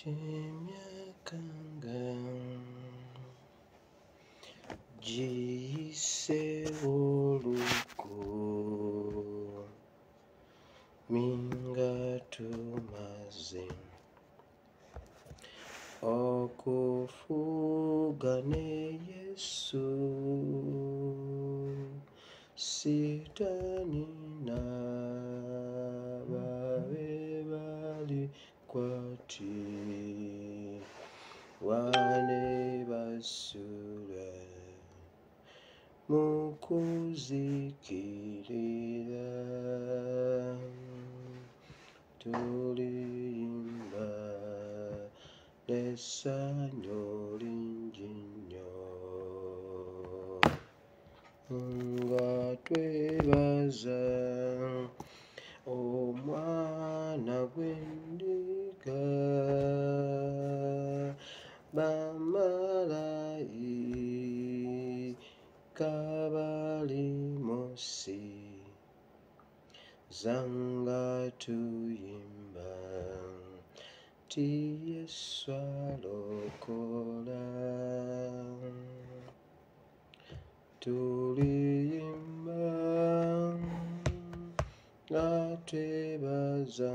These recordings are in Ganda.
Emyakanga giyise olugo minga tumaze okufuga ne Yesu Sitani n'ababe bali kwati wane basula mukuzikirira tulimba n'essanyu lingi nnyo nga twebaza omwana gw'endiga bamalayika bali musi zanga tuyimba ti Yesu alokola tuliyimba nga twebaza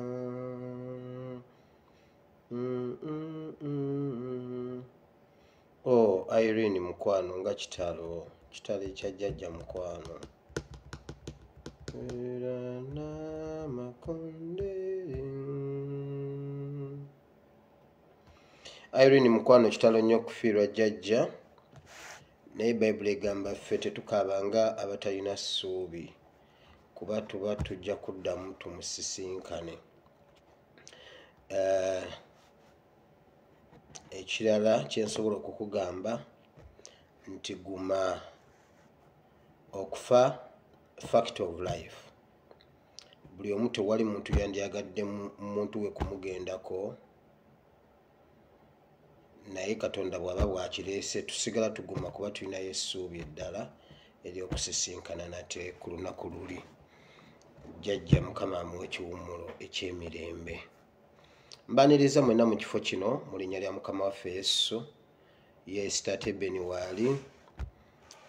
Oh, Irene mukwano nga kitalo ekya jjajja mukwano era n'amakonde Irene mukwano kitalo nnyo okufiirwa jjajja naye Bayibuli egamba ffe tetukaabanga abatalina ssuubi kuba tuba tujja kuddamu tumusisinkane. Ekirala kyensobola okukugamba nti guma okufa fact of life. Buli omu tewali muntu yandyagadde muntu we kumugendako naye Katonda bw'aba bwakireese tusigala tuguma kuba tulinayo essuubi eddala ery'okusisinkana nate ku lunaku luli. Jjajja Mukama amuwe ekiwummulo eky'emirembe. Mbaniriza mwenna mu kifo kino mu linnya lya Mukama waffe Yesu yeesitate Beni waali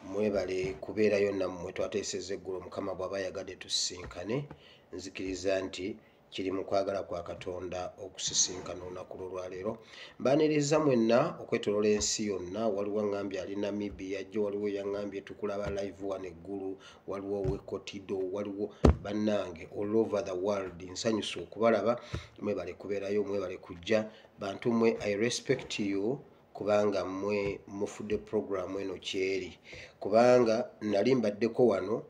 mwebale kubeerayo nammwe twateesezza eggulu Mukama bw'aba yagadde tusisinkane. Nzikiriza nti kiri mu kwagala kwa Katonda okusisinkana olunaku lw'olwaleero. Mbaniriza mwenna okwetoloola ensi yonna. Waliwo aŋŋambye ali Namibia, jjo waliwo yaŋŋambye tukulaba live wano eggulu, waliwo ow'Ekotido, waliwo bannange all over the world. Nsanyuse okubalaba, mwebale kubeerayo, mwebale kujja. Bantu mmwe I respect you kubanga mmwe mufudde program eno kyeri, kubanga nali mbaddeko wano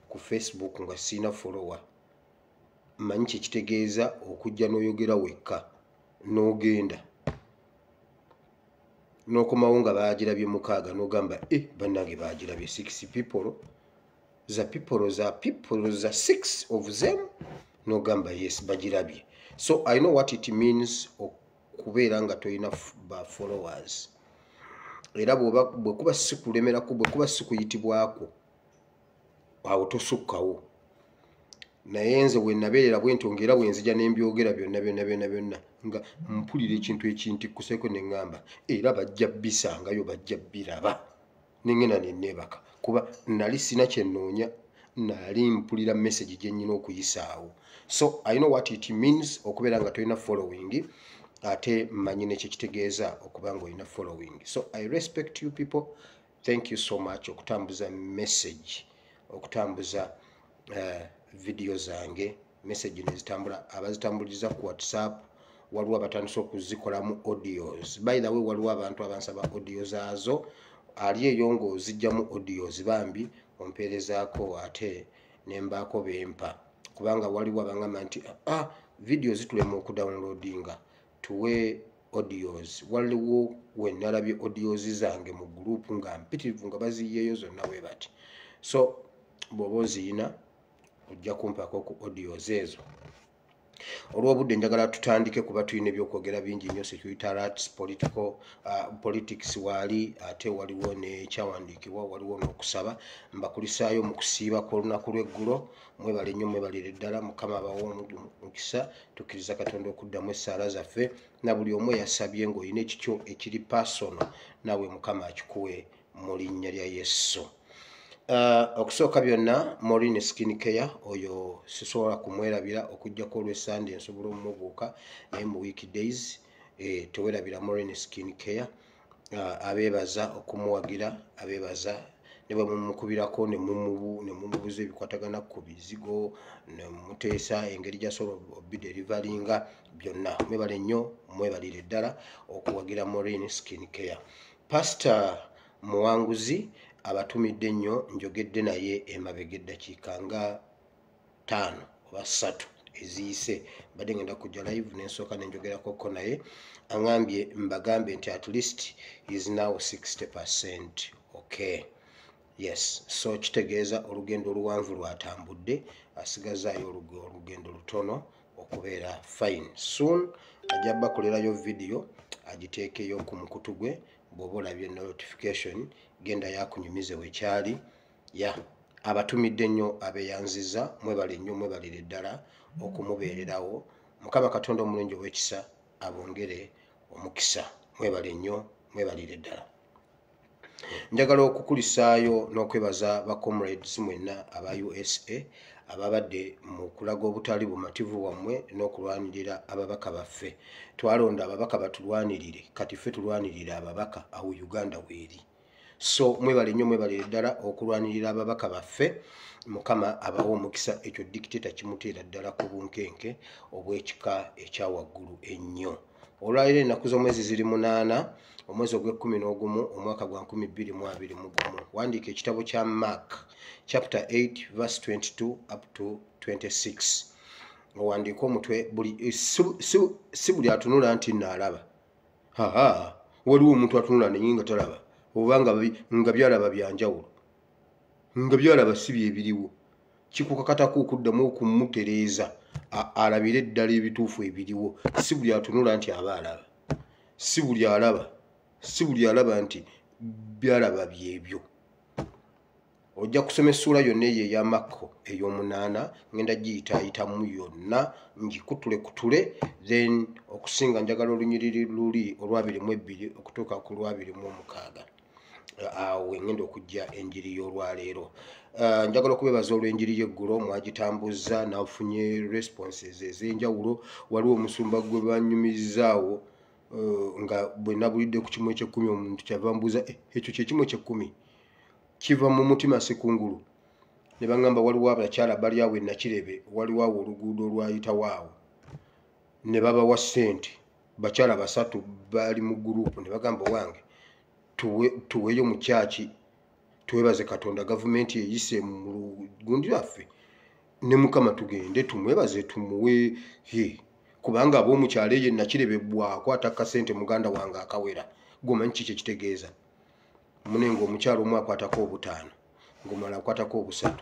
ku Facebook nga sina follower. Mmanyi kye kitegeeza okujja n'oyogera wekka n'ogenda n'okomawo nga baagirabye 6 n'ogamba bannange baagirabye 6 people za 6 of them n'ogamba yes bagirabye. So I know what it means okubeera nga tolina ba followers. Era bwe kuba si kulemerako, bwe kuba si kuyitibwako, awo tosukkawo. Naye nze bwe nabeerera bwe ntongera bwe nzija ne mbyogera byonna nga mpulira ekintu ekintikkuseko ne ŋŋamba era bajja bisangayo, bajja biraba. Ne ngenda ne neebaka kuba nali sina kye nnoonya, nali mpulira message gye nnyina okuyisaawo. So I know what it means okubeera nga tolina following, ate mmanyi ne kye kitegeeza okuba ng'olina following. So I respect you people. Thank you so much okutambuza message, okutambuza video zange, message nezitambula, abazitambuliza ku WhatsApp, waliwo abatandise okuzikolamu audios. By the way, waliwo abantu abansaba audios azo, ali eyo ng'ozijjamu audios bambi ompeerezaako ate ne mbaako bempa, kubanga waliwo abangamba nti video zitulema okudownloadinga, tuwe audios. Waliwo we nalabye audios zange mu group nga mpitirivu nga baziyeeyo zonna bwe bati. So bw'oba oziyina ojja kumpako ku audios ezo. olw'obudde njagala tutandike kuba tulina ebyokwogera bingi nnyo security alerts politics waali ate waliwo nekyawandiikibwa waliwo n'okusaba mbakulisaayo mu kusiiba kw'olunaku lw'eggulo mwebale nnyo mwebalire ddala mukama abawo omukisa tukkiriza katonda okuddamu essaala zaffe na buli omu yasabye ng'olina ekikyo ekiri pasono naawe mukama akikuwe mu linnya lya yesu. Okusooka byonna Maureen Skin Care oyo sisobola kumwerabira okujjako olw'Sunday nsobola omubuuka naye mu weekdays tewerabira Maureen Skin Care. Abeebaza okumuwagira abeebaza ne bwe mumukubirako ne mumubuza ebikwatagana ku bizigo ne muteesa engeri gy'asobola obiderivalinga byonna mwebale nnyo mwebalire ddala okuwagira Maureen Skin Care. Pastor Muwanguzi abatumidde nnyo njogedde naye emabega eddakiika nga 5 oba 3 eziyise badde ngenda kujja live nensooka nenjogerakoko naye aŋambye mbagambe nti at least is now 60% okay. Yes, so kitegeeza olugendo oluwanvu lwatambudde asigazaayo olugendo lutono okubeera fine. Soon ajja bakolerayo video agiteekeyo ku mukutu gwe bw'oba olabye notification genda yakunyumize wekyali ya abatumidde nnyo abeeyanziza mwebale nnyo mwebalire ddala okumubeererawo mukama katonda omulungi ow'ekisa abongere omukisa mwebale nnyo mwebalire ddala. Njagala okukulisaayo n'okwebaza ba comrades mwenna aba USA ababadde mu kulaga obutali bumativu wammwe n'okulwanirira ababaka baffe. Twalonda ababaka batulwanirire kati ffe tulwanirire ababaka awo Uganda weeri. So mwebale nnyo mwebalire ddala okulwanirira ababaka baffe mukama abawo omukisa ekyo dictator kimuteera ddala ku bunkenke obw'ekika ekyawaggulu ennyo. Olwaliro ennaku z'omwezi ziri 8 omwezi ogw'e11 omwaka gwa 2021 wandiika ekitabo kya Mark chapter 8 verse 22 up to 26 owandiika omutwe si buli atunula nti naalaba waliwo omuntu atunula naye nga talaba oba nga byalaba byanjawulo nga byalaba si byebiriwo kikukakatako okuddamu okumutereeza alabire eddala ebituufu ebiriwo. Si buli atunula nti aba alaba si buli alaba nti byalaba byebyo. Ojja kusoma essuula yonna eyo eya Makko ey'omunaana ngenda giyitaayitamu yonna ngikutule then okusinga njagala olunyiriri luli olwa 22 okutuuka ku lwa 26 awo ngenda okujja enjiri y'olwaleero. Njagala okubebaza olw'enjiri y'eggulo mwagitambuza nafunye responses ez'enjawulo. Waliwo omusumba gwe banyumizaawo nga bwe nabulidde ku kimu eky'ekkumi omuntu kyava mbuuza ekyo kyekimu eky'ekkumi kiva mu mutima sekungulu ne baŋŋamba waliwo abakyala bali awo Nakirebe waliwo awo oluguudo olwayitawo awo ne babawa ssente bakyala 3 bali mu gurupu ne bagamba wange tuweeyo mu kyaki twebaze Katonda gavumenti eyise mu luguudo lwaffe ne mukama tugende tumwebaze tumuwe kubanga ab'omukyalo eyo Nakirebe bwakwata kasente muganda wange akawera gomanyi kiki ekitegeeza munenga omukyalo omu akwatako 5 ng'omulala akwatako 3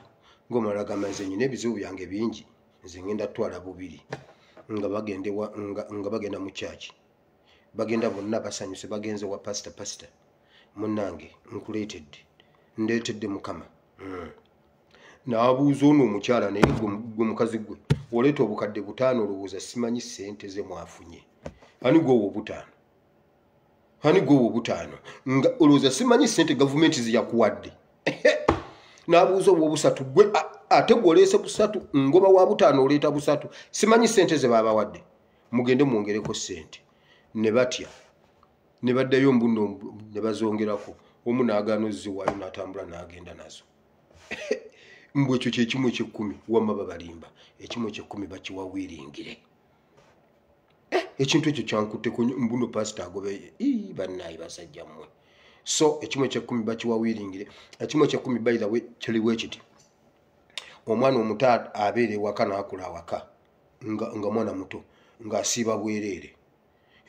ng'omulala gamaze nyina ebizibu byange bingi nze ngenda twala 2 nga bagenda mu kyaki bagenda bonna basanyuse bagenze wa pastor munnange ndeetedde mukama n'abuuza ono omukyala naye gwe mukazi gwe oleeta obukadde 5 olowooza simanyi ssente ze mwafunye ani gwowo 5 nga olowooza simanyi ssente gavumenti ziyakuwadde n'abuuza obwo 3 gwe ate gwoleese 3 ngoba wa 5 oleeta 3 simanyi ssente ze baabawadde mugende mwongereko ssente. Ne batya ne baddayo mbuno ne bazongerako omu n'agaana ozziwaayo n'atambula n'agenda nazo. Mbwe ekyo kyekimu eky'ekkumi wamma babalimba ekimu eky'ekkumi bakiwawiiringire. Ekintu ekyo kyankutteko mbuno pasita agobe bannaayi basajja mmwe. So ekimu eky'ekkumi bakiwawiiringire. Ekimu eky'ekkumi by the way kiriwo ekiti omwana omuto abeera ewaka n'akula awaka nga mwana muto ng'asiiba bwereere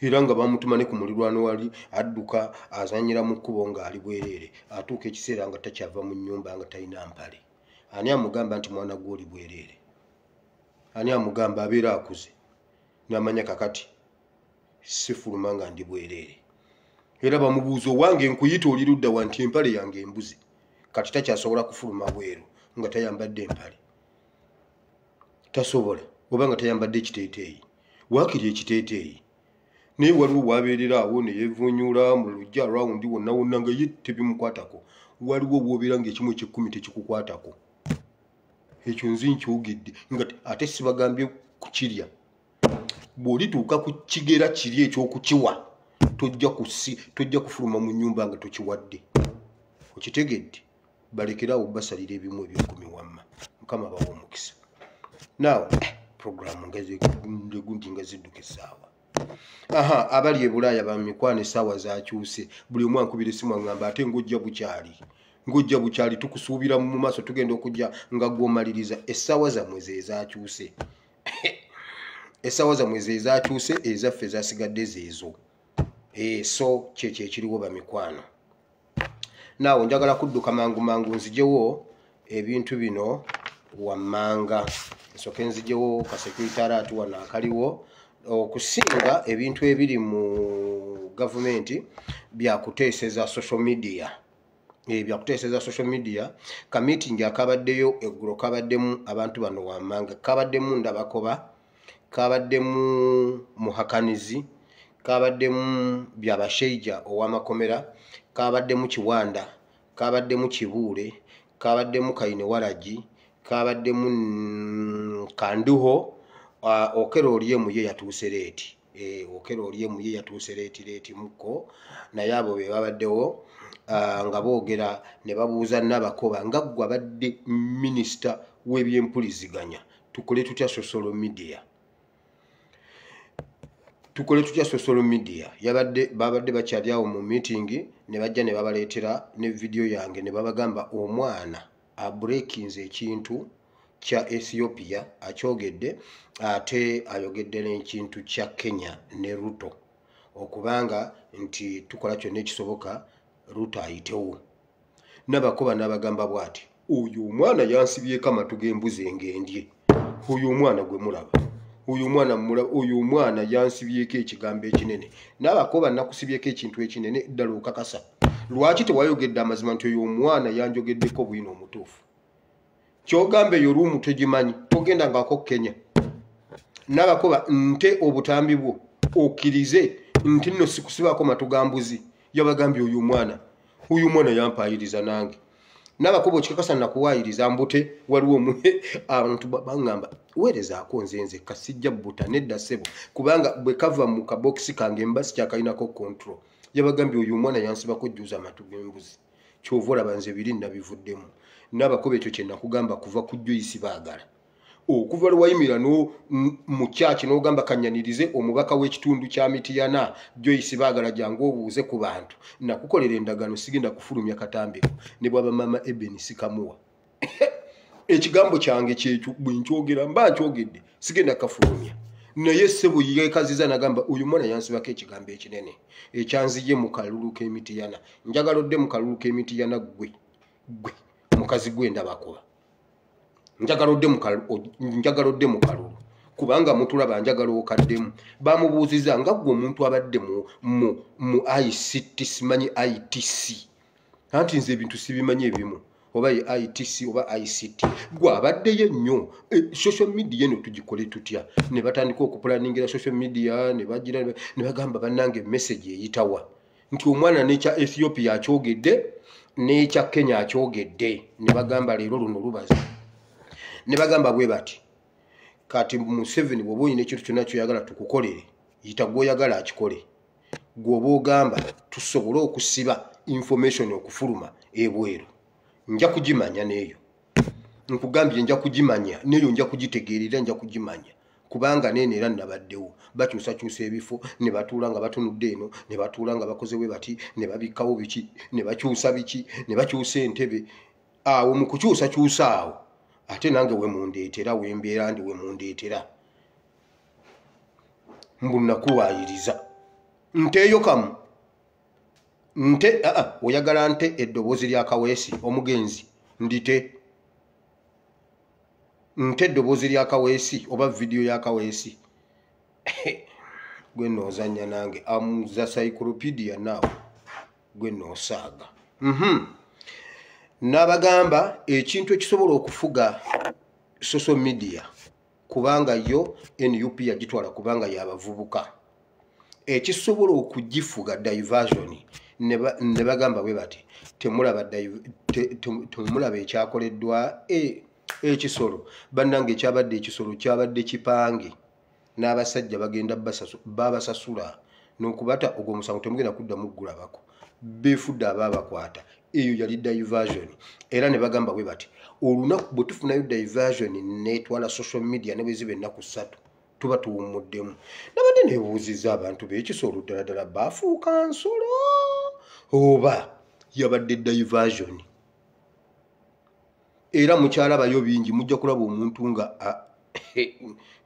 era nga bamutuma ne ku mulirwano wali adduka azanyira mu kkubo ng'ali bwereere atuuka ekiseera nga takyava mu nnyumba nga talina mpale. Ani amugamba nti mwana gw'oli bwereere? Ani amugamba abeera akuze? n'amanya kakati sifuluma nga ndi bwereere. Era bamubuuza wange nkuyita oli ludda wa nti empale yange embuzi. Kati takyasobola kufuluma bweru nga tayambadde empale. Tasobola oba nga tayambadde ekiteeteeyi. Waakiri ekiteeteeyi. Naye waliwo wabeerera awo ne yeevuunyula mu lujja rawundi wonna wonna nga ye tebimukwatako. Waliwo bw'obeera ng'ekimu eky'ekkumi tekikukwatako. Ekyo nzi nkyogedde nga ate sibagambye kukirya. Bw'olituuka ku kigera kiri ekyokukiwa tojja kufuluma mu nnyumba nga tokiwadde. Okitegedde? Balekerawo basalira ebimu eby'ekkumi wamma. Mukama bawa omukisa. Now, programu gundi nga zidduka essaawa. Abali e Bulaaya ba mikwano essaawa zakyuse. Buli omu ankubira essimu aŋŋamba ate ng'ojja bukyali tukusuubira mu maaso tugenda okujja nga gw'omaliriza. Essaawa zammwe ze zakyuse. Essaawa zammwe ze zakyuse, ezaffe zasigadde zeezo. So kyekyo ekiriwo ba mikwano. Naawe njagala kudduka mangu nzijewo ebintu bino wammanga. Nsooke nzijewo kasekuyitaraati wano akaliwo okusinga ebintu ebiri mu gavumenti byakuteeseza social media. Byakuteeseza social media. Ka meeting akabaddeyo eggulo kabaddemu abantu bano wammanga. Kabaddemu Ndabakoba, kabaddemu Muhakanizi, kabaddemu Byabashaija ow'amakomera, kabaddemu Kiwanda, kabaddemu Kibuule, kabaddemu Kayinewalagi, kabaddemu Kanduho. Okero oliemu ye yatuuse leeti. Okero oliemu ye yatuuse leeti mukko. Naye abo be babaddewo nga boogera ne babuuza Nabakoba nga ggwe abadde minisita w'ebyempuliziganya. Tukole tutya social media? Babadde bakyali awo mu meeting ne bajja ne babaleetera ne video yange ne babagamba omwana abreakinze ekintu kya Ethiopia akyogedde ate ayogedde n'ekintu kya Kenya ne Ruto okubanga nti tukola kyonna ekisoboka Ruto ayitewo. Nabakoba n'abagamba bw'ati, oyo omwana yansibyeko amatu g'embuzi engendye. Oyo omwana gwe mulaba. Oyo omwana yansibyeko ekigambo ekinene. Nabakoba nakusibyeko ekintu ekinene ddala okakasa. Lwaki tewayogedde amazima nti oyo omwana yanjogeddeko bwino omutuufu? Kyogambe eyo oluumu tegimanyi, togenda ngako Kenya. Nabakoba nte obutambi bwo okkirize nti nno sikusibaako matu ga mbuzi. Yabagambye oyo omwana yampayiriza nange. Nabakoba okikakasa nakuwaayiriza mbute waliwo abantu baŋŋamba weerezaako nze kasijja buta nedda ssebo kubanga bwe kava mu kabokisi kange mba sikyakalinako control. Yabagambye oyo omwana yansibako jjuza amatu g'embuzi. Kyova olaba nze biri nabivuddemu. Nabakoba ekyo kye nakugamba kuva ku Joyce baagala. Okuva lwayimira mu kyaki n'ogamba kanyanirize omubaka w'ekitundu kya Mityana Joyce baagala jangu obuuze ku bantu. Nakukolera endagaano sigenda kufulumya katambeko ne bwaba mama Eben Sikamuwa. Ekigambo kyange kyekyo bwe nkyogera mba nkyogedde sigenda kafulumya. Naye ssebo yeekaziza nagamba oyo mwana yansibako ekigambo ekinene ekyanziye mu kalulu k'Emityana. Njagala odde mu kalulu k'Emityana gwe mukazi gwe Ndabakoba. Njagala odde mu kalulu kubanga mutulaba njagala okaddemu. Bamubuuziza nga gwe omuntu abadde mu ICT simanyi ITC. Anti nze ebintu sibimanyi ebimu. Oba ITC oba ICT. Gwe abaddeyo nnyo. Social media eno tugikole tutya? Ne batandika okupulaningira social media ne bagamba bannange message eyitawa. Nti omwana n'ekya Ethiopia akyogedde n'ekya Kenya akyogedde. Ne bagamba leero luno lubaza. Ne bagamba bwe bati kati Museveni bw'oba olina ekintu kyonna kyoyagala tukukolere yita gw'oyagala akikole. Gw'oba ogamba tusobole okusiba information okufuluma ebweru. Nja kugimanya n'eyo. Nkugambye nja kugimanya n'eyo nja kugitegeerera nja kugimanya. Kubanga nene era nabaddewo. Bakyusakyusa ebifo ne batuula nga batunudde eno ne batuula nga bakoze bwe bati ne babikkawo biki ne bakyusa biki ne bakyusa entebe. Awo mu kukyusakyusa awo ate nange we mundeetera wembeera ndi we mundeetera. Mbu nakuwaayiriza. Nteeyo kamu. Nte oyagala nte eddoboozi lya Kaweesi omugenzi ndite. Nte eddoboozi lya Kaweesi oba video ya Kaweesi. gwe noozanya nange amuza cyclopedia naawe gwe noosaaga. N'abagamba ekintu ekisobola okufuga social media kubanga yo NUP yagitwala kubanga yabavubuka, ekisobola okugifuga diversion ne bagamba bwe bati temulaba ekyakoleddwa ekisolo bannange ekyabadde ekisolo kyabadde kipange n'abasajja bagenda babasasula n'okubata ogwo musango temugenda kuddamu ggulabako beefudde ababakwata. Eyo yali diversion era ne bagamba bwe bati olunaku bwe tufunayo diversion netwala social media ne bwe ziba ennaku 3 tuba tuwummuddemu. Nabadde neebuuziza abantu b'ekisolo ddala ddala baafuuka nsolo oba yabadde diversion. Era mukyalabayo bingi mujja kulaba omuntu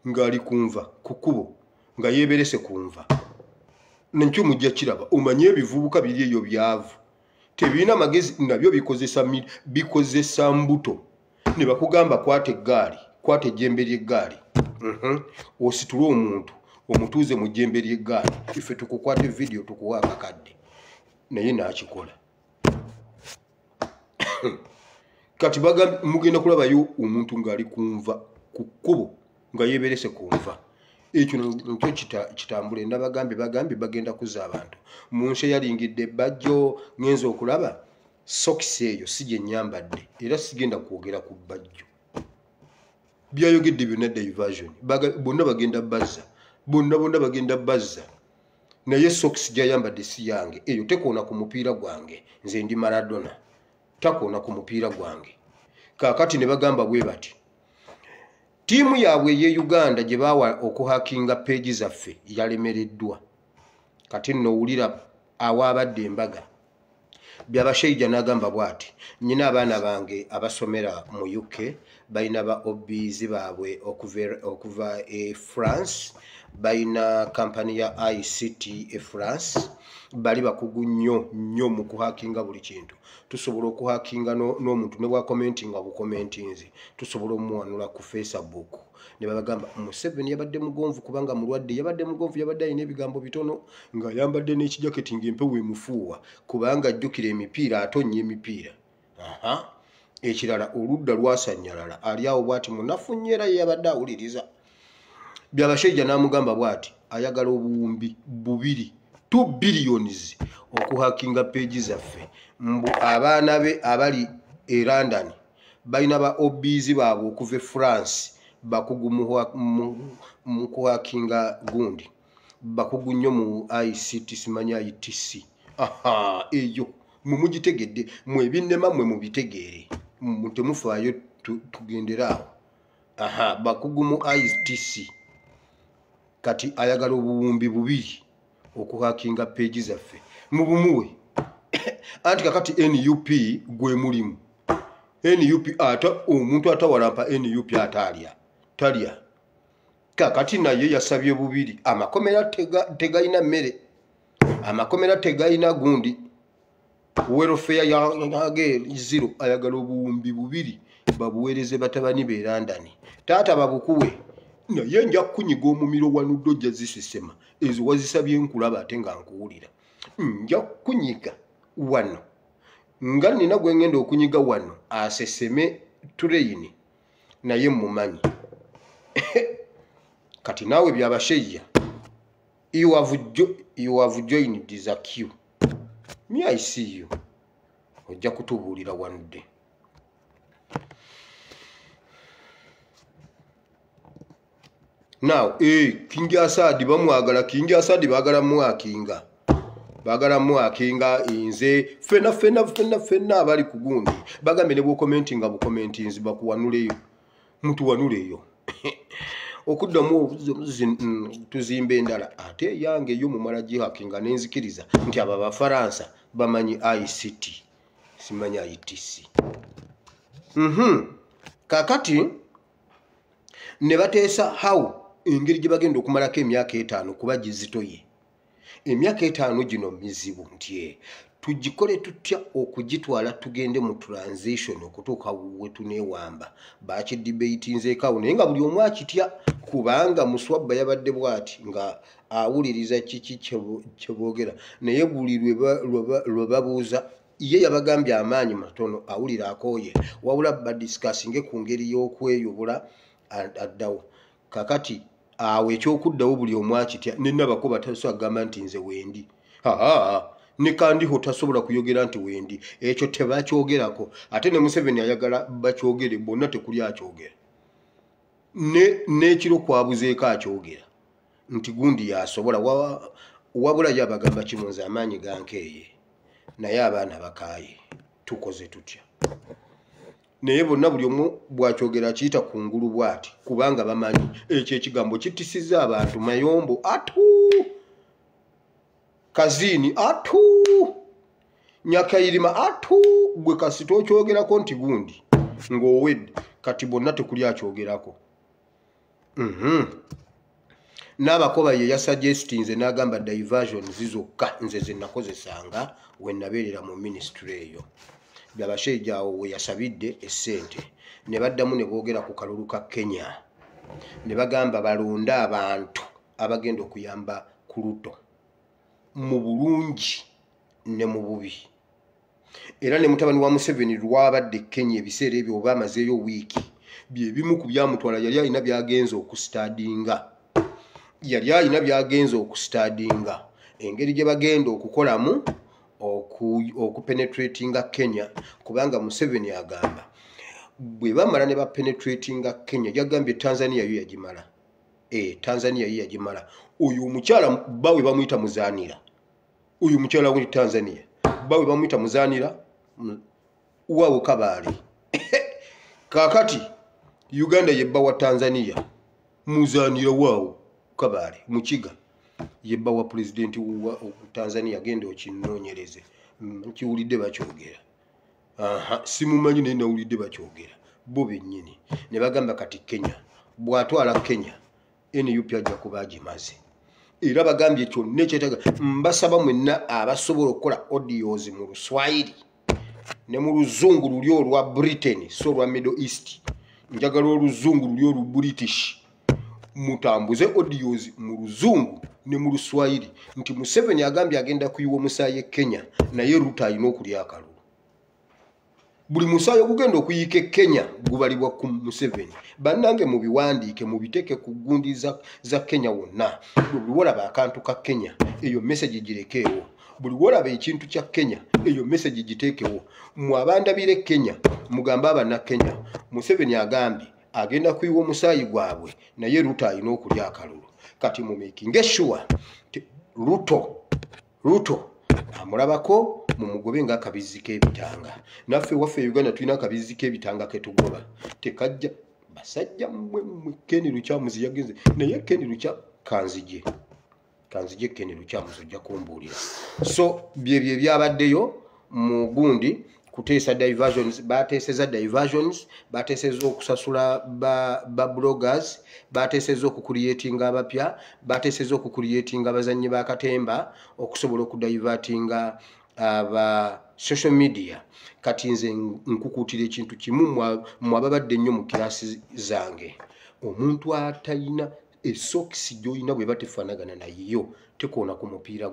ng'ali kunva ku kkubo nga yeeberese kunva nekyo mujja kiraba omanye ebivubuka biri eyo byavu tebirina magezi nabyo bikozesa mbuto ne bakugamba kwata eggaali kwata ejjembe ly'eggaali ositule omuntu omutuuze mu jjembe ly'eggaali ife tukukwata video tukuwa akakadde naye n'akikola. Kati mugenda kulabayo omuntu ng'ali kunva ku kkubo nga yeeberese kunva. Ekyo nakyo kitambule. Nabagambye bagenda kuzza abantu mu nsi eyalingidde bajjo ngenza okulaba sokisi eyo si gye nnyambadde era sigenda kwogera ku bajjo byayogedde byonna diversion bonna bagenda bazza naye sokisi gyayambadde si yange eyo tekoona ku mupiira gwange nze ndi Maradona takoona ku mupiira gwange. Kaakati ne bagamba bwe bati tiimu yaabwe ye Uganda gye baawa okuhakinga peegi zaffe yalemereddwa. Kati nno owulira awaabadde embaga byabashaija n'agamba bw'ati nnyina abaana bange abasomera mu UK balina ba OBs baabwe okuva e France balina kampani ya ICT e France bali bakugu nnyo mu kuhakinga buli kintu. Tusobola okuhakinga n'omuntu ne bwa commentinga bukomentinzi tusobola omuwanula ku Facebook. Ne babagamba Museveni yabadde mugonvu kubanga mulwadde yabadde mugonvu yabadde alina ebigambo bitono nga yambadde n'ekijaketi ng'empewo emufuuwa kubanga ajjukira emipiira atonnya emipiira. Ekirala oludda lwasanyalala ali awo bw'ati munafu nnyo era yabadde awuliriza. Byabashaija n'amugamba bw'ati ayagala obuwumbi 2 billions okuhakinga peegi zaffe. Mbu abaana be abali e London balina ba OBs baabwe okuva e France bakugu mu kuhakinga gundi bakugu nnyo mu ICT simanya ITC. Eyo mumugitegedde mwebinnema mwe mubitegeere temufaayo tugenderaawo. Bakugu mu ITC kati ayagala obuwumbi 2 okuhakinga peegi zaffe mu bumuwe. Anti kakati NUP gwe mulimu NUP ata omuntu atawalampa NUP talya. Kakati naye yasabye 2 amakomera tegayina mmere amakomera tegayina gundi welfare ya 0 ayagala obuwumbi 2 babuweereze batabani be London. Taata babukuwe naye nja kunyiga omumiro wanuddo gya zisisema ezo wazisabye nkulaba ate nga nkuwulira nja kunyiga wano nga nina gwe ngenda okunyiga wano aseseme train naye mumanyi. Kati naawe byabashaija you have joined the queue. Me I see you. Ojja kutubuulira wanudde. Now King Asadi bamwagala King Asadi bagala mwakinga inze fena abali kugundi bagambe ne bu commentinzi bakuwanuleyo muntu wanuleyo okuddamu tuzimbe endala ate yange yo mumala gihakinga nenzikiriza nti aba Bafaransa bamanyi ICT simanya ITC. Kakati ne bateesa how engeri gye bagenda okumalako emyaka 5 kuba gizitoye. Emyaka 5 gino mizibu nti tugikole tutya okugitwala tugende mu transition okutuuka we tuneewamba bakidebatinzeeko awo naye nga buli omu akitya kubanga Muswabba yabadde bw'ati nga awuliriza kiki kye boogera naye buli lwe babuuza ye yabagambye amaanyi matono awulira akooye wabula badisikasinge ku ngeri y'okweyubula addawo kakati awo ekyokuddawo buli omu akitya nennabako bataso agamba nti nze wendi ne kandiho tasobola kuyogera nti wendi ekyo tebakyogerako ate ne Museveni ayagala bakyogere bonna tekuli akyogera n'ekiro kwabuzeeko akyogera nti gundi yasobola wabula yabagamba kimunze amaanyi gankeeye naye abaana bakaaye tukoze tutya naye bonna buli omu bwakyogera kiyita kungulu bwati kubanga bamanyi ekyo ekigambo kitisiza abantu Mayombo Kazini Nyakayirima gwe kasita okyogerako nti gundi ng'owedde kati bonna tekuli akyogerako n'abakoba ye yasuggestinze n'agamba diversion zizokka nze ze nakozesanga we nabeerera mu ministry eyo byabashaija awo we yasabidde essente ne baddamu ne boogera ku kalulu ka Kenya ne bagamba balonde abantu abagenda okuyamba ku Ruto mu bulungi ne mu bubi era ne mutabani wa Museveni lwabadde Kenya ebiseera ebyo oba amazeeyo wiiki bye bimu ku byamutwala yali alina byagenza okustadinga engeri gye bagenda okukolamu okupenetratinga Kenya kubanga Museveni agamba bwe bamala ne bapenetratinga Kenya yagambye Tanzania yo yagimala Tanzania yo yagimala oyo omukyala bawe bamuyita Muzanira uyu mukyala wa Tanzania bawe bamuyita Muzanira wawo Kabale kakati Uganda yebba wa Tanzania Muzanira wawo Kabale mukiga yebba wa president wa Tanzania gende okinonyereze nkiwulidde bakyogera simumanyi naye nawulidde bakyogera bo bennyini ne bagamba kati Kenya bw'atwala Kenya NUP ajja kuba agimaze era bagambye kyonna ekyetaaga mbasaba mwenna abasobola okukola audios mu Luswahili ne mu Luzungu luli olwa Britain so lwa Middle East njagala Oluzungu luli olwa British mutambuze audios mu Luzungu ne mu Luswahili nti Museveni agambye agenda kuyiwa omusaayi Kenya naye Ruto alina okulya akalulu buli musaayi ogugenda okuyiika Kenya gubalibwa ku Museveni bannange mu biwandiike mu biteeke ku gundi za Kenya wonna buli wolaba akantu ka Kenya eyo message girekeewo buli wolaba ekintu kya Kenya eyo message giteekewo mu abandabire Kenya mugamba abana Kenya Museveni agambye agenda kuyiwa omusaayi gwabwe naye Ruto alina okulya akalulu kati mu making sure Ruto amulabako mu mugobe nga akabizi k'ebitanga naffe waffe Uganda tulina akabizi k'ebitanga ketugoba tekajja basajja mwe Ken Lukyamuzi yagenze naye Ken Lukyamuzi kanzije Ken Lukyamuzi ojja kumbuulira so bye byabaddeyo mu gundi kuteesa diversions bateeseza okusasula ba bloggers bateeseza okucreatinga abapya bateeseza okucreatinga abazannyi ba katemba okusobola okudivertinga aba social media kati nze nkukuutira ekintu kimu mwababadde nnyo mu kirasi zange omuntu atayina esokisi gy'olina bwe batefaanagana nayo tekoona ku mupiira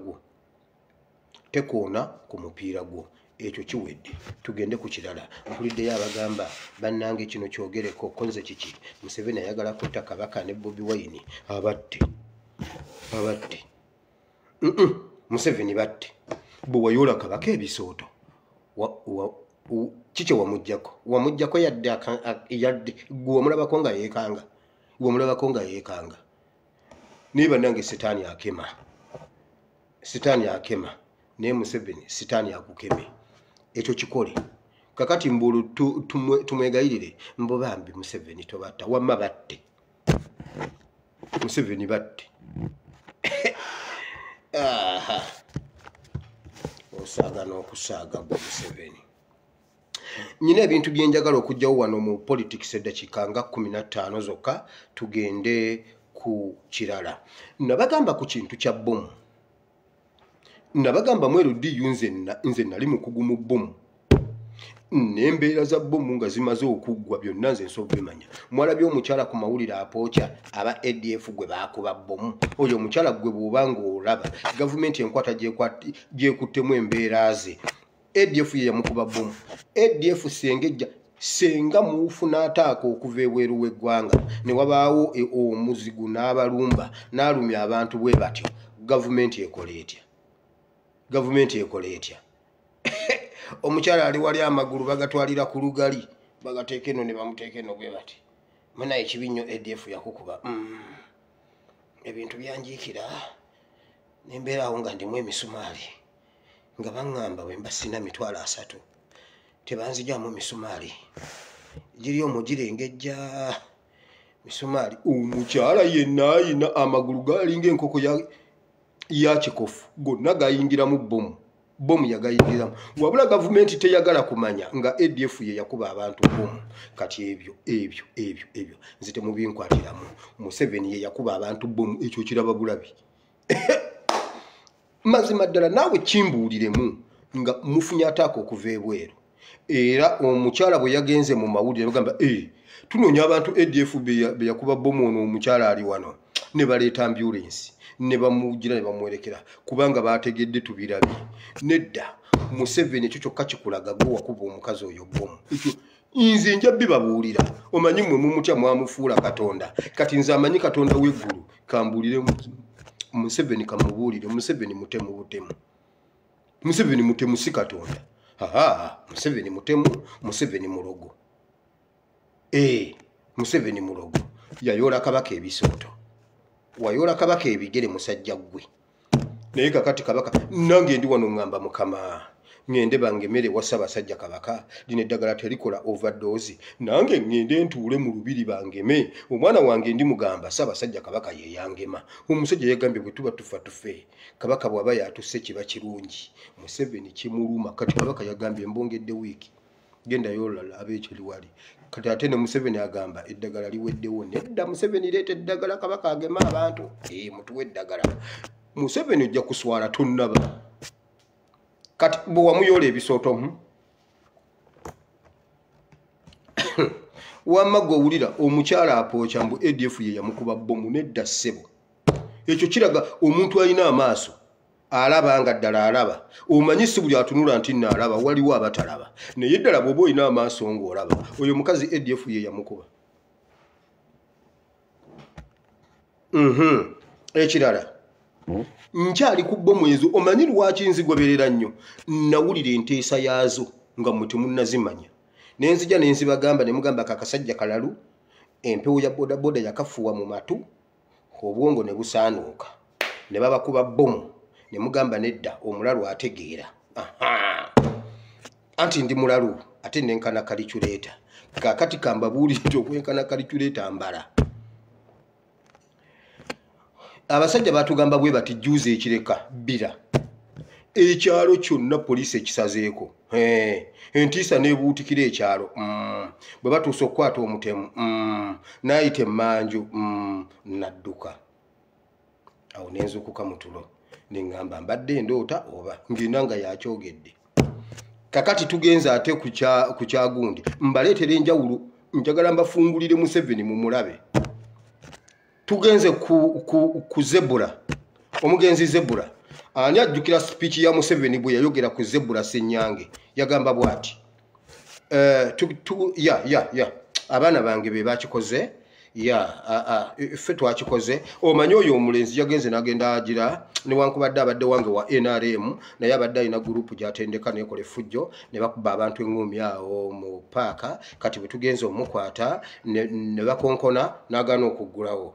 gwo ekyo kiwedde tugende ku kirala mpuliddeyo abagamba bannange kino kyogereko konze kiki Museveni ayagala kutta Kabaka ne Bobi Wine abatte Museveni batte bwe wayola Kabaka ebisooto kiki wamuggyako yadde gwe wamulabako nga yeekanga naye bannange sitaani akema naye Museveni sitaani akukeme ekyo kikole kakati mbulu tumwegayirire mbobambi Museveni tobatta wamma batte Museveni batte osaaga n'okusaaga gwe Museveni nyina ebintu byenjagala okujjawo wano mu politics eddakiika nga 15 zokka tugende ku kirala nabagamba ku kintu kya bomu nabagamba mweru diyu nze nali mukugu mu bbomu n'embeera za bbomu nga zimaze okuggwa byonna nze nsobola obimanya mwalabye omukyala ku mawulire apookya aba ADF gwe baakuba bbomu oyo omukyala gwe bw'oba ng'olaba gavumenti enkwata gyekuttemu embeera ze ADF ye yamukuba bbomu ADF senga muufuna ataaka okuva ebweru w'eggwanga ne wabaawo omuzigu n'abalumba n'alumya abantu bwe batyo gavumenti ekola etya omukyala ali wali amagulu bagatwalira ku lugali bagateeka eno ne bamuteeka eno bwe bati munaye ekibi nnyo ADF yakukuba ebintu byanjiikira nembeeraawo nga ndimu emisumaali nga baŋŋamba bwe mba sina mitwalo 3 tebanzijaamu misumaali giri omwo girengejja misumaali omukyala yenna ayina amagulu galinga enkoko ya kikofu gonna gayingiramu bbomu yagayingiramu wabula gavumenti teyagala kumanya nga ADF ye yakuba abantu bbomu kati ebyo nze temubinkwatiramu Museveni ye yakuba abantu bbomu ekyo kiraba bulabi mazima ddala naawe kimbuuliremu nga mufunye ataaka okuva ebweru era omukyala bwe yagenze mu mawulire bagamba tunoonya abantu ADF be yakuba bbomu ono omukyala ali wano ne baleeta ambulance ne bamugira ne bamwerekera kubanga bategedde tubirabye nedda Museveni ekyo kyokka kikulaga gwe wakuba omukazi oyo bbomu ekyo nze nja bibabuulira omanyi mmwe mumutya mwamufuula Katonda kati nze amanyi Katonda w'eggulu kambuulire Museveni kamubuulire Museveni mutemu butemu Museveni mutemu si Katonda Museveni mutemu Museveni mulogo Museveni mulogo yayola kabaka ebisooto wayola kabaka ebigere musajja gwe naye kakati kabaka nange ndi wano ngamba mukama ngende bangemere wasa basajja kabaka lino eddagala terikola overdose nange ngende ntuule mu lubiri bangeme omwana wange ndi mugamba Ssaabasajja kabaka ye yangema omusajja yagambye bwe tuba tufa tufe kabaka bw'aba yatusse kiba kirungi Museveni kimuluma kati kabaka yagambye mbongedde wiiki genda yolala ab'ekyo liwali kati ate ne Museveni agamba eddagala liweddewo nedda Museveni leeta eddagala kabaka agema abantu mutuwe eddagala Museveni ojja kuswala tonnaba kati bwe wamuyola ebisooto wamma gwe owulira omukyala apookya mbu ADF ye yamukuba bbomu nedda ssebo ekyo kiraga omuntu alina amaaso alaba nga ddala alaba omanyi si buli atunula nti naalaba waliwo abatalaba naye ddala bw'oba olina amaaso ng'olaba oyo mukazi ADF ye yamukuba ekirala nkyali ku bbomu ezo omanyi lwaki nzigoberera nnyo nawulira enteesa yaazo nga mmwe temunnazimanya nenzija nenzibagamba ne mugamba kakasajja kalalu empewo ya bodaboda yakafuwa mu matu obwongo ne busaanuuka ne babakuba bbomu ne mugamba nedda omulalu ategeera anti ndi mulalu ate nenkana kalikyuleeta kakati kambabuulidde okwenkana kalikyuleeta mbala abasajja batugamba bwe bati juuze ekireka bira ekyalo kyonna poliisi ekisazeeko entiisa nebuutikira ekyalo bwe batuusa okukwata omutemu n'ayita emmanju nadduka awo nenzukuka mu tulo neŋŋamba mbadde endoota oba ngenda nga yakyogedde kakati tugenze ate ku kyagundi mbaleetera enjawulo njagala mbafungulire Museveni mu mulabe tugenze ku Zebula omugenzi Zebula ani ajjukira speech ya Museveni bwe yayogera ku Zebula Ssenyange yagamba bwati abaana bange be bakikoze ffe twakikoze omanyi oyo omulenzi yagenze nagenda agira newankubadde abadde wange wa NRM naye abadde alina gurupu gyatendeka nekola effujjo ne bakuba abantu eŋŋumi awo mu paaka kati bwe tugenze omukwata ne bakonkona n'agaana okuggulawo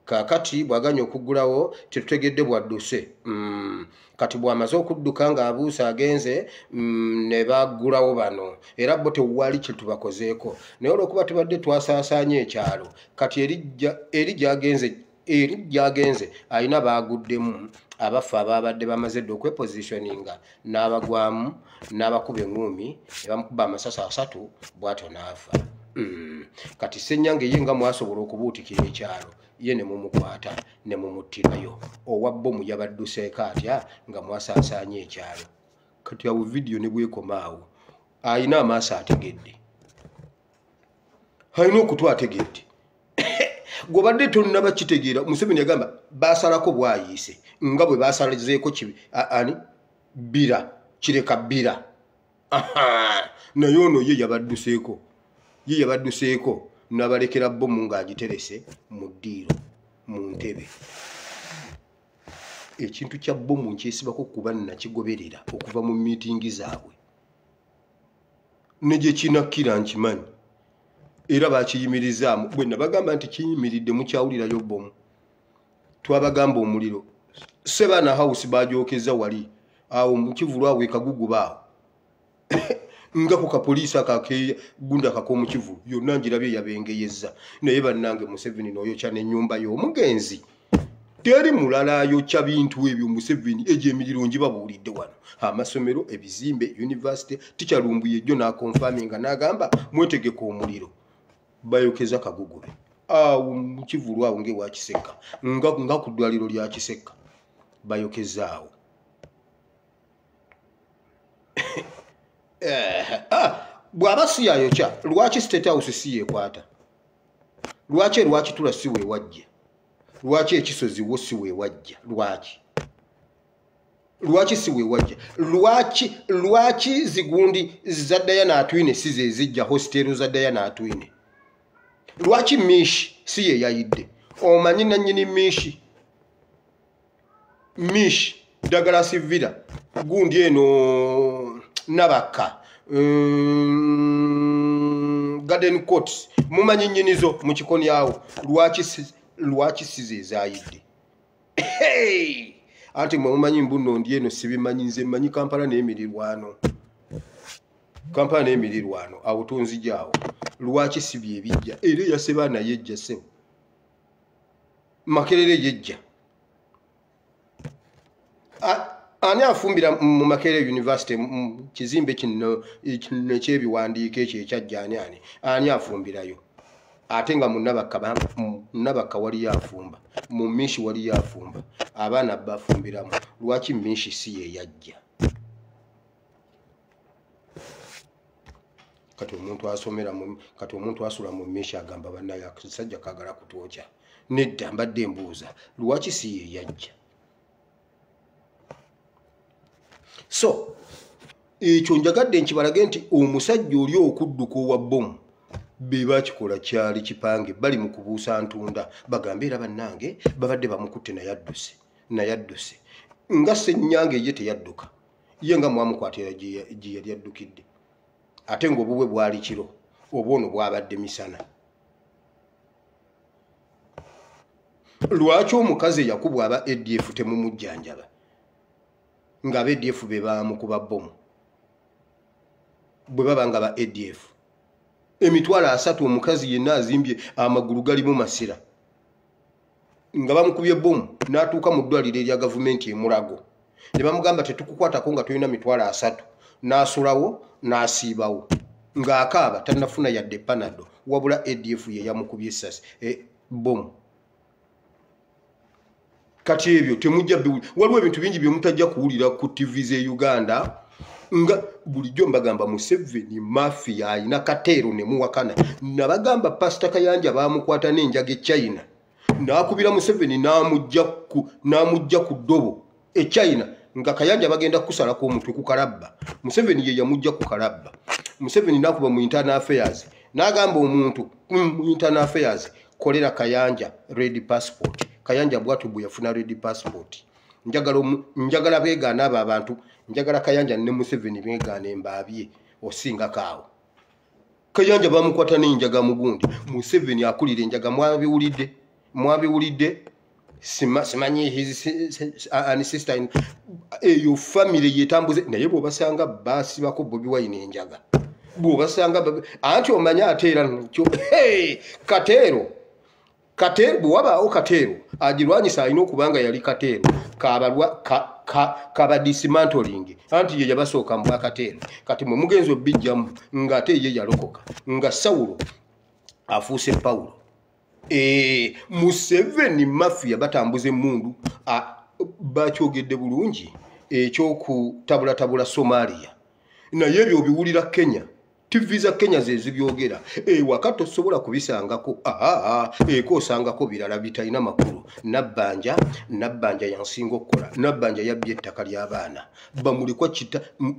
kakati bwaganya okuggulawo tetutegedde bwadduse kati bwamaze okudduka ng'abuusa agenze ne baggulawo bano era bo tewali kye tubakozeeko naye olw'okuba tubadde twasaasaanya ekyalo kati eri gyagenze alina baaguddemu abafu ababadde bamaze dde okwepositioninga n'abagwamu n'abakuba eŋŋumi ne bamukuba amasasi 3 bw'atyo n'afa kati Ssenyange ye nga mwasobola okubuutikira ekyalo ye ne mumukwata ne mumuttirayo owa bbomu yabadduseeko atya nga mwasaasaanya ekyalo kati awo vidiyo ne bwekomaawo ayina amaaso ategedde alina okutu ategedde gwobadde tonnaba kitegeera Museveni yagamba baasalako bwayiise nga bwe baasalizeeko ani bira kireka bira naye ono ye yabadduseeko n'abalekera bbomu ng'agiterese mu ddiiro mu ntebe ekintu kya bbomu nkyesibako kuba nakigoberera okuva mu miitingi zaabwe ne gye kinakkira nkimanyi era bakiyimirizaamu bwe nabagamba nti kiyimiridde mukyawulirayo bbomu twabagamba omuliro Sebaana House bagyokeza wali awo mukivulwawe kagugubaawo nga ku kapoliisi akakeeya gunda kak'omu kivulu yonna njirabye yabengeyeza naye bannange Museveni n'oyokya n'ennyumba y'omugenzi teri mulala ayokya bintu ebyo Museveni egyo emiriro ngibabuulidde wano amasomero ebizimbe university tikyalumbuye ejjo n'akonfaminga n'agamba mwetegeka omuliro bayokeza kagugube awo mu kivulwawo ng'ewakiseka nga ku ddwaliro lya Kiseka bayokezaawo bw'aba si yayokya lwaki State House si yeekwata lwaki tula si weewajja lwaki ekisozi wo si weewajja lwaki si weewajja lwaki zigundi za Diana Atwine si ze zijja hostero za Diana Atwine lwaki Mishi si ye yayidde omanyi nannyini Mishi Douglas Villa gundi eno Nabaka Garden Court mumanyi nnyinizo mu kikoni awo lwaki size zayidde anti mwe mumanyi mbuno ndi eno sibimanyi nze mmanyi Kampala n'emirirwano awo tonzijaawo lwaki si bye bijja era ya Sebaana yejja sewo Makerere yejja ani afumbira mu Makerere University kizimbe kino ekyebiwandiiko ekyo ekyajja ani afumbirayo ate nga Nabaka wali yafumba mu Mishi wali yafumba abaana bafumbiramu lwaki Mishi si ye yajja kati omuntu asula mu Mishi agamba bannaye akasajja kagala kutwokya nedda mbadde mbuuza lwaki si ye yajja so ekyo njagadde nkibalage nti omusajja oli okudduka owa bbomu be bakikola kyali kipange bali mu kubuusa ntunda bagambe era bannange babadde bamukutte nayadduse nga Ssenyange ye teyadduka ye nga mwamukwatira gye yali addukidde ate ng'obubwe bwali kiro oba ono bwabadde misana lwaki omukazi yakubwa aba ADF temumujjanjaba nga aba ADF be bamukuba bbomu bwe baba nga ba ADF emitwalo 3 omukazi yenna azimbye amagulu galimu masira nga bamukubye bbomu n'atuuka mu ddwaliro erya gavumenti emulago ne bamugamba tetukukwatako nga tulina mitwalo 3 n'asulawo n'asiibawo ng'akaaba tannafuna yadde panado wabula ADF ye yamukubye essasi bbomu kati ebyo temujja waliwo ebintu bingi bye mutajja kuwulira ku TV z'e Uganda nga bulijjo mbagamba Museveni mafia ayina Kateero ne muwakana nabagamba Pastor Kayanja bamukwata n'enjaga China n'akubira Museveni n'amujja ku ddobo China nga Kayanja bagenda kusalako omutwe ku Kalabba Museveni ye yamujja ku Kalabba Museveni n'akuba mu internal affairs n'agamba omuntu mu internal affairs kolera Kayanja red passport Kayanja bwatu bwe yafuna red passport njagala beegaana abo abantu njagala Kayanja ne Museveni beegaana embaabye osinga kaawo Kayanja bamukwata n'enjaga mugundi Museveni akulira enjaga mwabiwulidde simanyi his sister eyo family yetambuze naye bw'obasanga baasibako Bobi Wine enjaga bw'obasanga anti omanya ateera Kateero bw'wabaawo Kateero agirwanyisa alina okubanga yali Kateero kaba dismantling anti ye yabasooka mu Kateero kati mwe mugenzi obijjamu ng'ate ye yalokoka nga Sawulo afuuse Pawulo Museveni mafia batambuze mundu bakyogedde bulungi ekyokutabula Somalia naye ebyo biwulira Kenya TV za Kenya zezibyogera waka tosobola kubisangako kosangako birala bitalina makulu nabbanja yansinga okukola nabbanja yabbye ettaka ly'abaana bamulikwa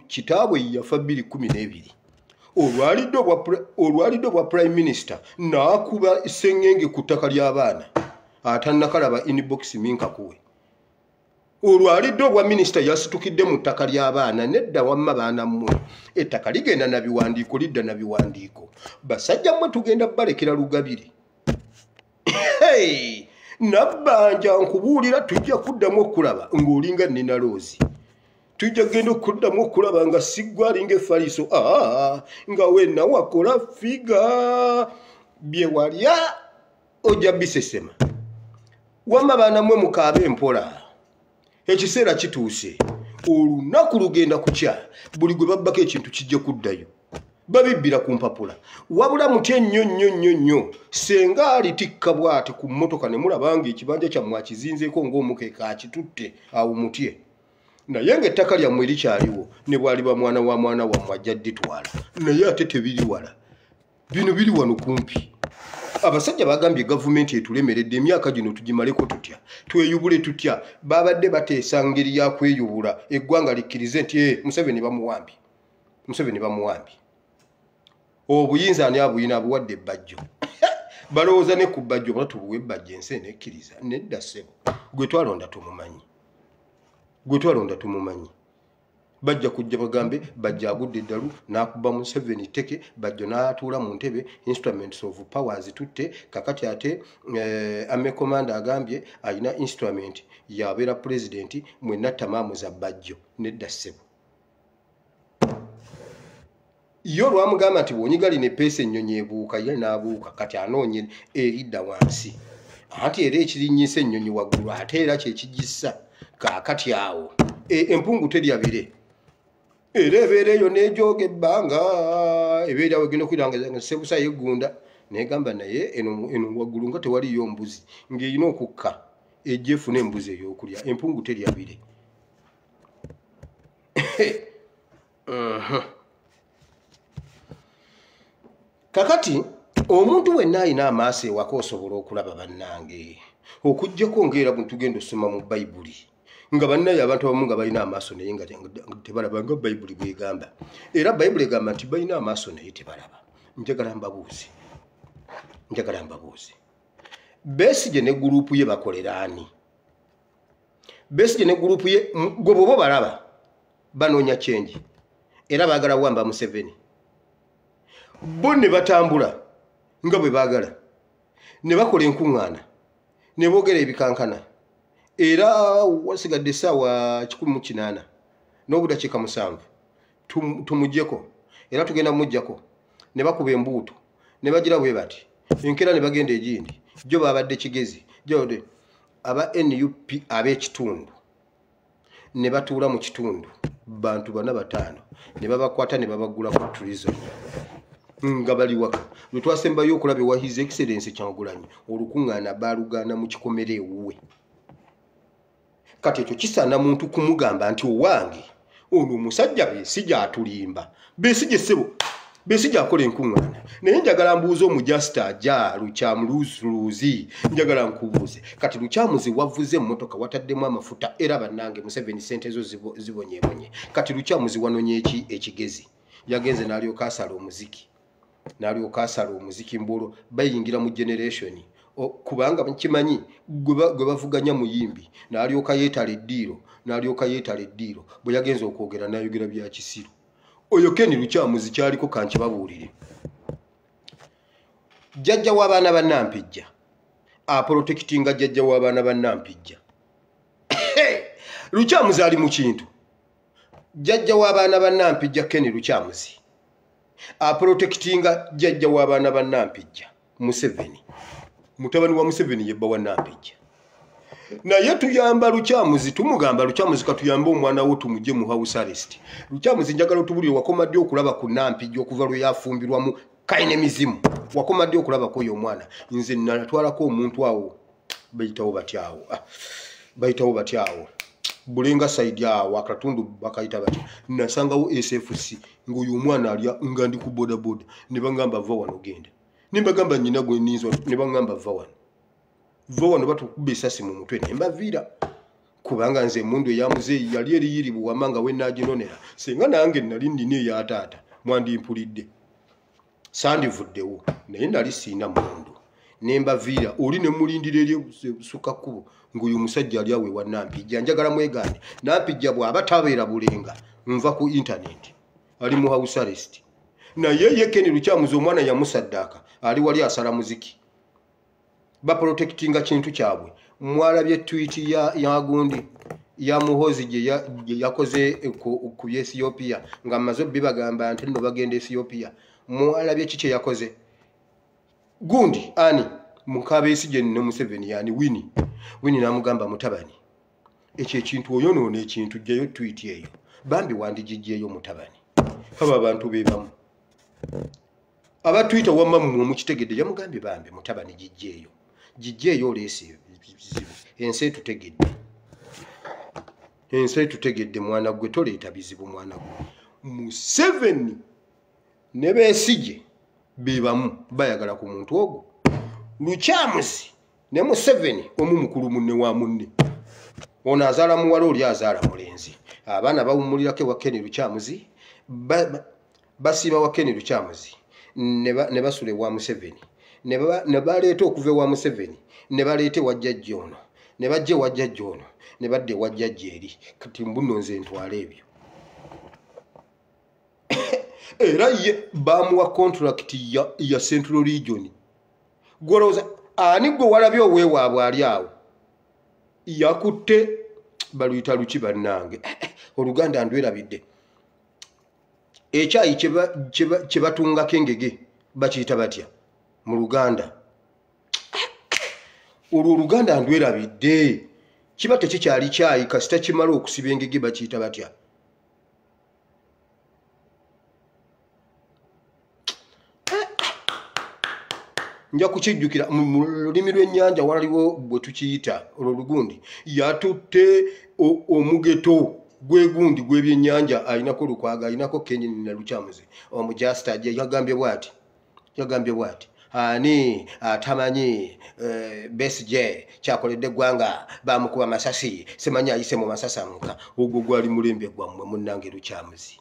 kitaabwe yafa 2012 olwalidde bwa prime minister naakuba sengenge ku ttaka ly'abaana atannakalaba inbox minkakuwe olwalidde obwa minisita yasitukidde mu ttaka ly'abaana nedda wamma baana mmwe ettaka ligenda na biwandiiko lidda na biwandiiko basajja mmwe tugenda balekera Lugabire nabbanja nkubuulira tujja kuddamu okulaba ng'olinga Nina Rose tujja genda okuddamu okulaba nga siggwa alinga Efaliso nga wenna wakola figa bye walya ojja bisesema wamma baana mmwe mukaabe empola ekiseera kituuse olunaku lugenda kukya buli gwe babbako ekintu kijja kuddayo babibbira ku mpapula wabula mutya ennyo senga alitikka bw'ati ku mmotoka ne mulabanga ekibanja kyammwe akizinzeeko ng'omukeeka akitutte awo mutye naye ng'ettaka lyammwe likyaliwo ne bwaliba mwana wa mwana wammwe ajja dditwala naye ate tebiri wala bino biri wano kumpi abasajja bagambye gavumenti etulemeredde emyaka gino tugimaleko tutya tweyubule tutya babadde bateesa ngeri ya kweyubula eggwanga likkirize nti Museveni bamuwambi obuyinza ani abuyina abuwadde ebbajjo balowooza ne ku bbajjo bala tubuwe ebbajjo ensi enekkiriza nedda ssebo gwe twalonda tumumanyi bajja kujja bagambe bajja agudde eddalu n'akuba Museveni teke bajjo n'atuula mu ntebe instruments of powers tutte kakati ate ame commander agambye alina instrument yabeera president mwenna tamaamu za bajjo nedda ssebo yo lwamugamba nti bw'onyigali ne peesa ennyonyi ebuuka ye n'abuuka kati anoonye eridda wansi anti era ekirinyisa ennyonyi waggulu ate era kyekigissa kaakati awo empungu teryabire era ebeera eyo n'ejooga ebbanga ebeera awo egenda okwiranga sebusa yeggunda negamba naye eno waggulu nga tewaliyo mbuzi ng'erina okukka ejja efuna embuzi ey'okulya empungu teryabire kakati omuntu wenna alina amaaso ewaka osobola okulaba bannange okuggyako ng'era bwe tugenda osoma mu Bayibuli nga bannaye abantu abamu nga balina amaaso naye nga tebalaba nga Bayibuli bwegamba era Bayibuli egamba nti balina amaaso naye tebalaba njagala mbabuuze Besigye ne gurupu ye bakolera ani Besigye ne gurupu ye gwe bo balaba banoonya change era baagala wamba Museveni bo ne batambula nga bwe baagala ne bakola enkuŋŋaana ne boogera ebikankana era wasigadde essaawa 18 n'obudakiika 7 tumugyeko era tugenda mujjako ne bakuba embuuto ne bagira bwe bati enkera ne bagenda egindi jo babadde kigezi jode aba NUP ab'ekitundu ne batuula mu kitundu bantu 4-5 ne babakwata ne babagula ku tourism nga bali waka lwe twasembayo okulaba ewa His Excellency Kyagulanyi olukuŋŋaana baalugana mu kikomere ewuwe kati ekyo kisaana muntu kumugamba nti owange ono omusajja Besigye atulimba Besigye ssebo Besigye akola enkuŋŋaana naye njagala mbuuze omujasita ajja Lukyamuluzi njagala nkubuuze kati Lukyamuzi wavuze emmotoka wataddemu amafuta era bannange Museveni sente zo zibonyeebonye kati Lukyamuzi wanonye eki ekigezi yagenze n'alyoka asala omuziki mbulo bayingira mu generation kubanga kimanyi gwe bavuganya muyimbi n'alyoka yeetala eddiiro bwe yagenze okwogera n'ayogera bya kisiru oyo Ken Lukyamuzi kyaliko kankibabuulire jjajja w'abaana ba Nampijja aprotectinga jjajja w'abaana ba Nampijja Lukyamuzi ali mu kintu jjajja w'abaana ba Nampijja Ken Lukyamuzi aprotectinga jjajja w'abaana ba Nampijja Museveni mutabani wa Museveni yebba wa Nampijja naye tuyamba Lukyamuzi tumugamba Lukyamuzi katuyamba omwana wo tumujje mu house arrest Lukyamuzi njagala otubulire wakomadde okulaba ku Nampijja okuva lwe yafumbirwamu kaine mizimu wakomadde okulaba ko yo mwana nze natwala ko omuntu awo bayitawo batyawo bulenga side awo akatundu bakayita batya nasangawo SFC ngoyo omwana alya nga ndi ku boda ne bangamba va wano genda nimbagamba nyina gwe ninzo ne bangamba va wano batukuba esasi mu mutwe ne mbavira kubanga nze mundu ya muzeyi yali eriyiri buwamanga we naginonera singa nange nali ndine ya tata mwandi mpulidde sandivuddewo naye nali sina mundu nemba vira oli ne mulindira eri suka kubo nguyu musajja ali awe wanampi janjagala mwegane nampijja bwaba tabeera bulenga nva ku internet ali mu house arrest na yeye Ken Lukyamuzi omwana ya musaddaka ali wali asala muziki ba protectinga kintu kyabwe mwalabye tweet ya gundi ya muhozi je yakoze ku Ethiopia nga mazo bibagamba nti no bagenda Ethiopia mwalabye kiche yakoze gundi ani mukabesi je ne Museveni yani wini namugamba mutabani ekyo ekintu oyono ne ekintu jeyo tweet eyo bambi wandijjeyo mutabani aba abantu bebamu aba twitter wamma mu kitegedde yamugambye bambi mutabani jijjeyo lesi ense tutegedde mwana gwe toleeta bizibu mwana gwe Museveni ne Besigye bebamu bayagala ku muntu ogwo Lukyamuzi ne Museveni omu mukulu munne wa munne ono azaala muwala oli azaala mulenzi abaana bawumulirako wa Ken Lukyamuzi basiba wa Ken Lukyamuzi ne basule wa Museveni ne baleeta okuva wa Museveni ne baleete wajjajja ono ne bajje wajjajja ono ne badde wajjajja eri kati mbuno nze ntwala ebyo era ye bamuwa contract ya Central Region goroza ani gwe walabye oweewaabwe ali awo yakutte baluyita luki bannange Oluganda ndwerabidde ekyayi kye batungako engege bakiyita batya mu Luganda olwo Oluganda ndwerabidde kiba tekikyali kyayi kasita kimala okusiba engege bakiyita batya nja kukijjukira mu lulimi lw'ennyanja waliwo bwe tukiyita olwo lugundi yatutte omugeto gwegundi gw'ebyennyanja alinako Lukwaga alinako Ken na Lukyamuzi omujasta yagambye bwati ani atamanyi Besigye kyakoledde eggwanga bamukuba masasi simanyi ayise mu masasanka ogwo gwali mulembe gwammwe munnange Lukyamuzi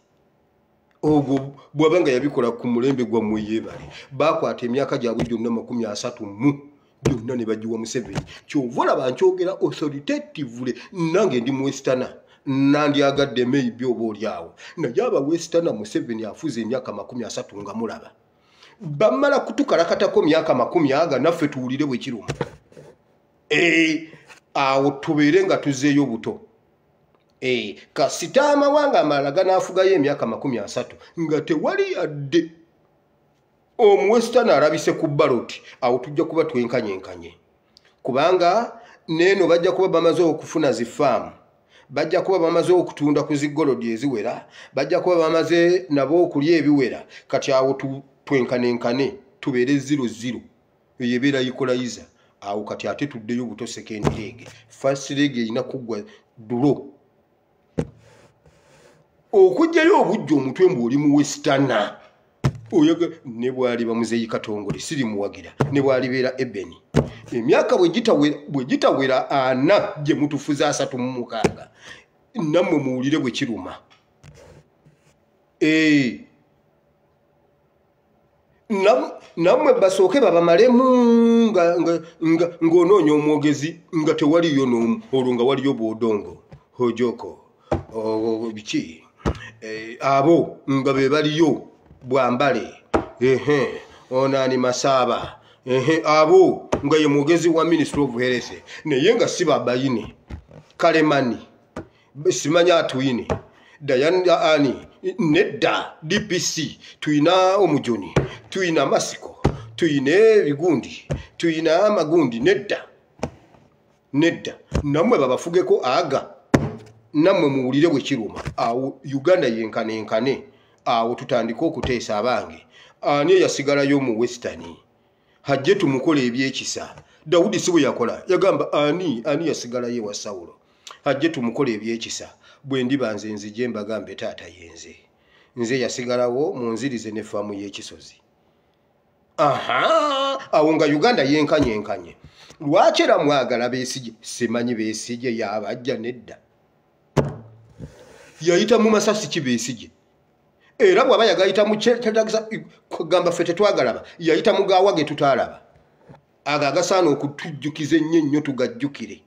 ogwo bwabanga yabikola ku mulembe gwammwe yebale bakwata emyaka gyabwe gyonna 30 byonna ne bagiwa Museveni kyovola bankyogera authoritatively nange ndi Western nandyagadde maybe oba olyawo naye aba Western Museveni afuze emyaka 30 nga mulaba bamala kutukalakatako myaka 40 naffe tuwulire bwe kiruma awo tubeere nga tuzeeyo buto kasita amawanga amalala ganaafugayo emyaka 30 nga tewali yadde Western arabise ku ballot awo tujja kuba twenkanye kubanga neno bajja kuba bamaze okufuna zifaamu bajja kuba bamaze okutunda ku zigolodi eziwera bajja kuba bamaze nabo okulya ebiwera kati awo twenkane tubeere 00 yebeera equalizer awo kati ate tuddeyo buto second leg first leg ina kugwa dulo okujjayo obujja omutwe mbu oli mu Western oyaga ne bwali bamuzeyi Katongole siri muwagira ne bwali beera Ebeni emyaka bwe gitawera ana gye mutufuza 36 nammwe muwulire bwe kiruma nammwe basooke babamalemu ng'onoonya omwogezi nga tewaliyo n'omu olwo nga waliyo Bwodongo Hojoko biki abo nga be baliyo Bwambale Onani Masaba abo nga ye mwogezi wa Ministry of Health naye nga si babayine Kalemani simanya atuyine Dayana Ani nedda DPC tuyina Omujoni tuyina Masiko tuyine Bigundi tuyina Amagundi nedda namwe babafugeko aga namwe muwulire bwe kiruma awo Uganda yenkane awo tutandika okuteesa abange ani yasigalayo mu Western hajje tumukole ebyekisa. Daudi sibo yakola yagamba ani yasigalayo wa Saulo hajje tumukole ebyekisa bwe ndibanze nzije mbagambe taata yenze nze yasigalawo mu nzirize ne famu y'ekisozi. Awo nga Uganda yenkanye lwakera mwagala Besigye simanyi Besigye yabajja nedda yayita mu masasi ki Besigye era bwaba yagayita mu kyetagisa kugamba fete twagalaba yayita mu gawage tutalaba agagasaana okutujjukiza ennyo tugajjukire.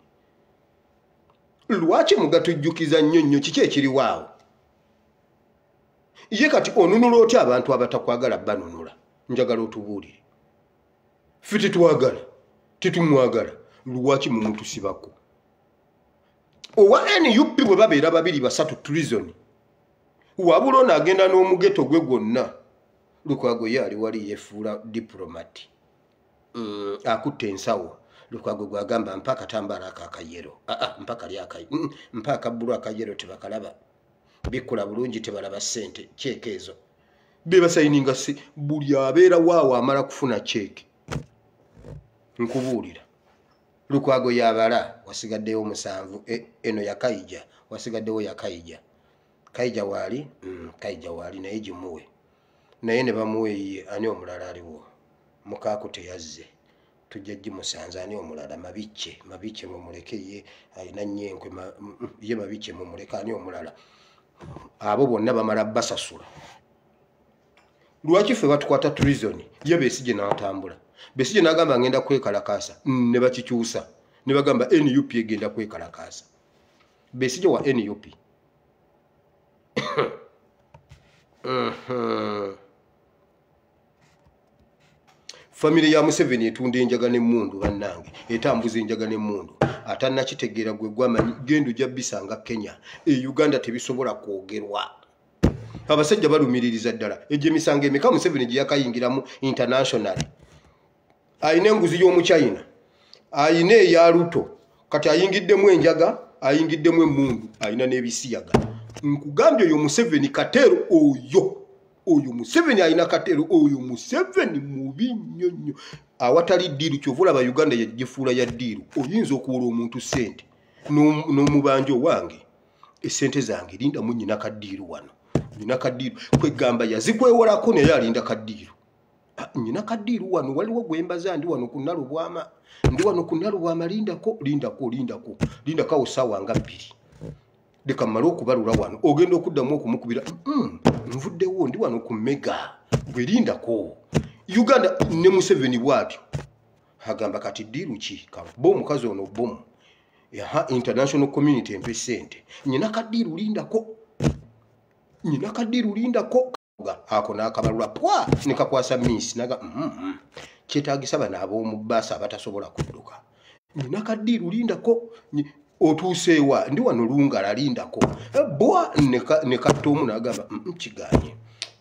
Lwaki mugatujjukiza nnyo kiki ekiri waawo ye kati onunula otya abantu abatakwagala banunula njagala otubuulire fete twagala tetumwagala lwaki mumutusibako owa NUP bwe babeera babiri basatu treason wabula ono agenda n'omugeto gwe gwonna Lukwago yali wali yefuula diplomat akutte ensawo Lukwago gwagamba mpaka tambala akakayero mpaka mpaka bulu akayero tebakalaba bikola bulungi tebalaba sente cheeke ezo be basayininga si buli abeera waawo amala kufuna cheeke nkubuulira Lukwago yabala wasigaddeyo musanvu eno yakayija wasigaddeyo yakayija kayija wali naye gimuwe naye ne bamuwe ani omulala aliwo mukaako teyazze tujja gimusanza ani omulala mabicce mumuleke ye alina nyenkwe ye mabicce mumuleka ani omulala abo bonna bamala basasula. Lwaki ffe batukwata treason ye Besigye n'atambula Besigye n'agamba ngenda kwekalakaasa ne bakikyusa ne bagamba NUP egenda kwekalakaasa Besigye wa NUP family ya Museveni etunda enjaga n'emmundu bannange etambuza enjaga n'emmundu atannakitegeera gwe gwamanyi gendo jabbisanga Kenya Uganda tebisobola kwogerwa abasajja balumiririza ddala ejemisange emeka Museveni gye yakayingiramu international ayina enguzi y'omu China ayina eya Ruto kati ayingiddemu enjaga ayingiddemu emmundu ayina n'ebisiyaga nkugambye oyo Museveni katero oyo Museveni ayina katero oyo Museveni mubi nnyo awatali ddiiru kyovula ba Uganda yagifuula ya ddiiru oyinza okuwola omuntu sente n'omubanjo wange esente zange linda mu nnyina kaddiiru wano nnyina kaddiiru kwegamba yazikwewolako naye alinda kaddiiru nnyina kaddiiru wano waliwo gwembaza ndi wano ku Nalubwama lindako saawa nga 2 leka mmale okubalula wano ogenda okuddamu okumukubira nvuddewo ndi wano ku Mega gwelindako Uganda ne Museveni bwatyo agamba kati ddiiru ki bo omukazi ono bomu international community empe sente nnyina kaddiiru lindako ako n'akabalula pwa ne kakwasa miss naga kyetaagisa bano ab'omu bbaasi abatasobola kudduka nnyina kaddiiru lindako otuuseewa ndi wano Lungala lindako bwa ne katoomu n'agamba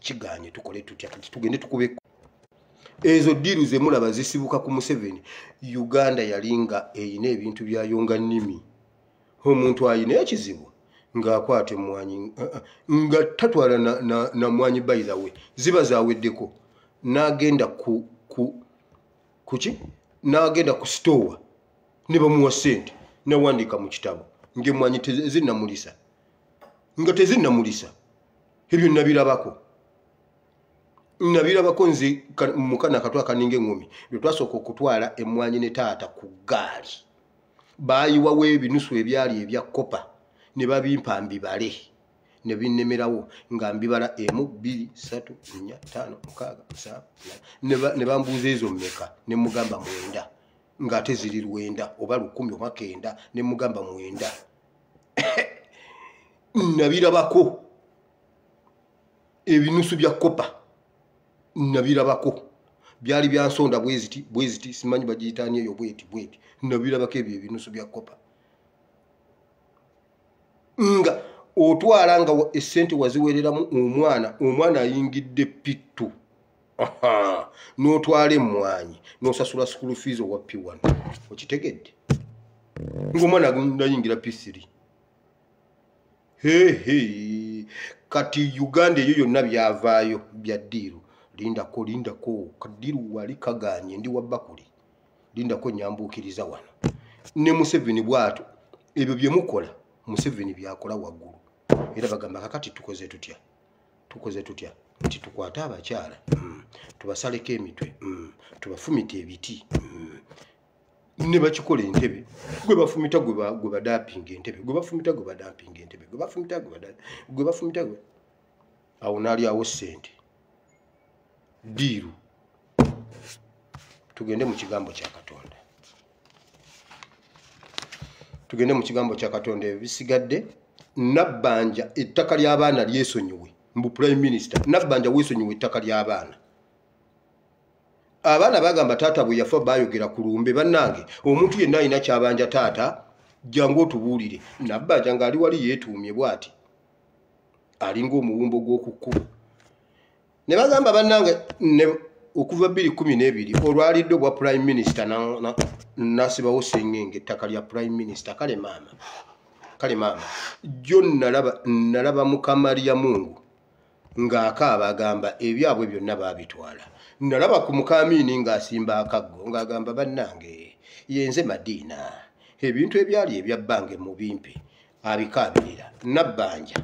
kiganye tukole tutya kati tugende tukube ezo ddiiru ze mulaba zisibuka ku Museveni Uganda yalinga eyina ebintu byayonga nnimi omuntu ayina ekizibu ng'akwata emmwanyi nga tatwala na mwanyi by the way ziba zaweddeko n'agenda n'agenda ku store ne bamuwa sente nawandika mu kitabo ng'emmwanyi tezinnamulisa ebyo nabirabako nze mukana katwa kaninga engumi bwe twasooka okutwala emmwanyi ne taata ku ggaali baayiwawo ebinusu ebyali ebya kopa ne babimpa mbibale ne binnemerawo nga mbibala 1 2 3 4 5 6 7 ne bambuuza ezo mmeka ne mugamba 9 ng'ate ziri 9 oba 10 oba 9 ne mugamba 9 nabirabako ebinusu bya kopa nabirabako byali byansonda bweziti simanyi bagiyitaani eyo bweti nabirabako ebyo ebinusu bya kopa nga otwala nga essente waziwereramu omwana ayingidde pittu n'otwala emmwanyi n'osasula school fees owa P1 okitegedde ng'omwana nayingira P3 kati Uganda eyo yonna byavaayo bya ddiiru lindako kadiru wali kaganye ndi wabakuli lindako nyambukiriza wano ne Museveni bwato ebyo bye mukola Museveni byakola waggulu era bagamba kakati tukoze tutya nti tukwata abakyala tubasaleko emitwe tubafumita ebiti ne bakikola entebe gwe bafumita gwe badapinga entebe gwe bafumita gwe badapinga entebe gwe bafumita gwe awo nali awo sente diru tugende mu kigambo kya Katonda ebisigadde Nabbanja ettaka ly'abaana lyesonyiwe mbu prime minister Nabbanja wesonyiwe ettaka ly'abaana abaana bagamba taata bwe yafa bayogera ku lumbe bannange omuntu yenna alina kyabanja taata jangu otubuulire Nabbanja ng'ali wali yeetuumye bw'ati alinga omuwumbo gw'okukkuba ne bagamba bannange okuva 2012 olwalidde obwa prime minister nasibawo sengenge ettaka lya prime minister kale maama jjo nalaba Mukamaria Mungu ng'akaaba agamba ebyabwe byonna baabitwala nalaba ku Mukamini ng'asimba akaggo ng'agamba bannange yenze Madiina ebintu ebyali ebyabbange mu bimpi abikaabirira Nabbanja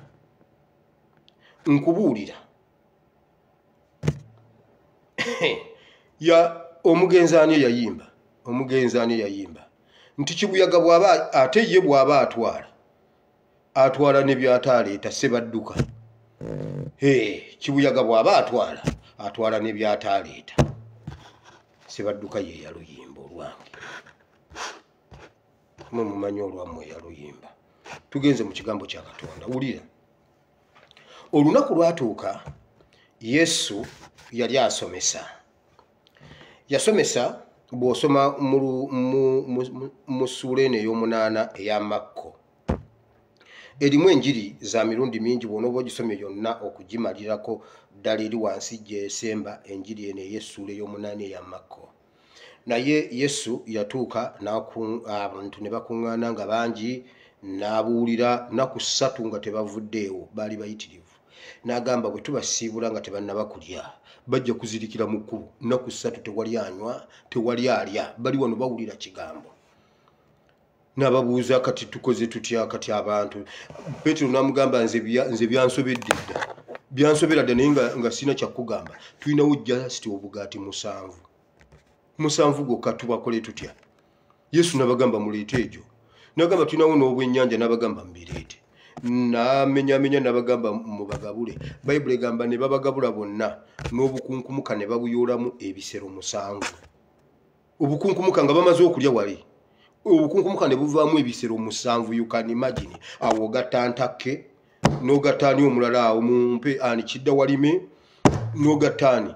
nkubuulira ya omugenzi ani yayimba nti Kibuyaga bw'aba ate ye bw'aba atwala ne byataleeta Sebadduka Kibuyaga bw'aba atwala ne byataleeta Sebadduka ye yaluyimba olwange mumanyi olwammwe yaluyimba tugenze mu kigambo kya Katonda wulira olunaku lwatuuka Yesu yali yasomesa bw'osoma mu ssuula eno ey'omunaana eya Makko erimu enjiri za mirundi mingi bw'onooba ogisomye yonna okugimalirako ddala eri wansi gyesemba enjiri eno ey'essuula ey'omunaana eya Makko naye Yesu yatuuka abantu ne bakuŋŋaana nga bangi n'abuulira nnaku 3 nga tebavuddeewo baali bayitirivu n'agamba bwe tubasiibula nga tebannaba kulya bajja kuzirikira mu kkubo nnaku 3 tewali anywa tewali alya bali wano bawulira kigambo n'ababuuza kati tukoze tutya kati abantu Petero n'amugamba nze byansobera dda naye nga sina kyakugamba tulinawo jasiti obugaati 7 gokka tubakole tutya Yesu n'abagamba muleete egyo n'agamba tulinawo n'obwennyanja n'abagamba mbireete n'amenyamenya n'abagamba mubagabule Bayibuli egamba ne babagabula bonna n'obukunkumuka ne babuyoolamu ebisero 7 obukunkumuka nga bamaze okulya wali obukunkumuka ne buvaamu ebisero 7 you can imagine awo ogattantake n'ogattaani omulala awo mumpe ani kidda walime n'ogattaani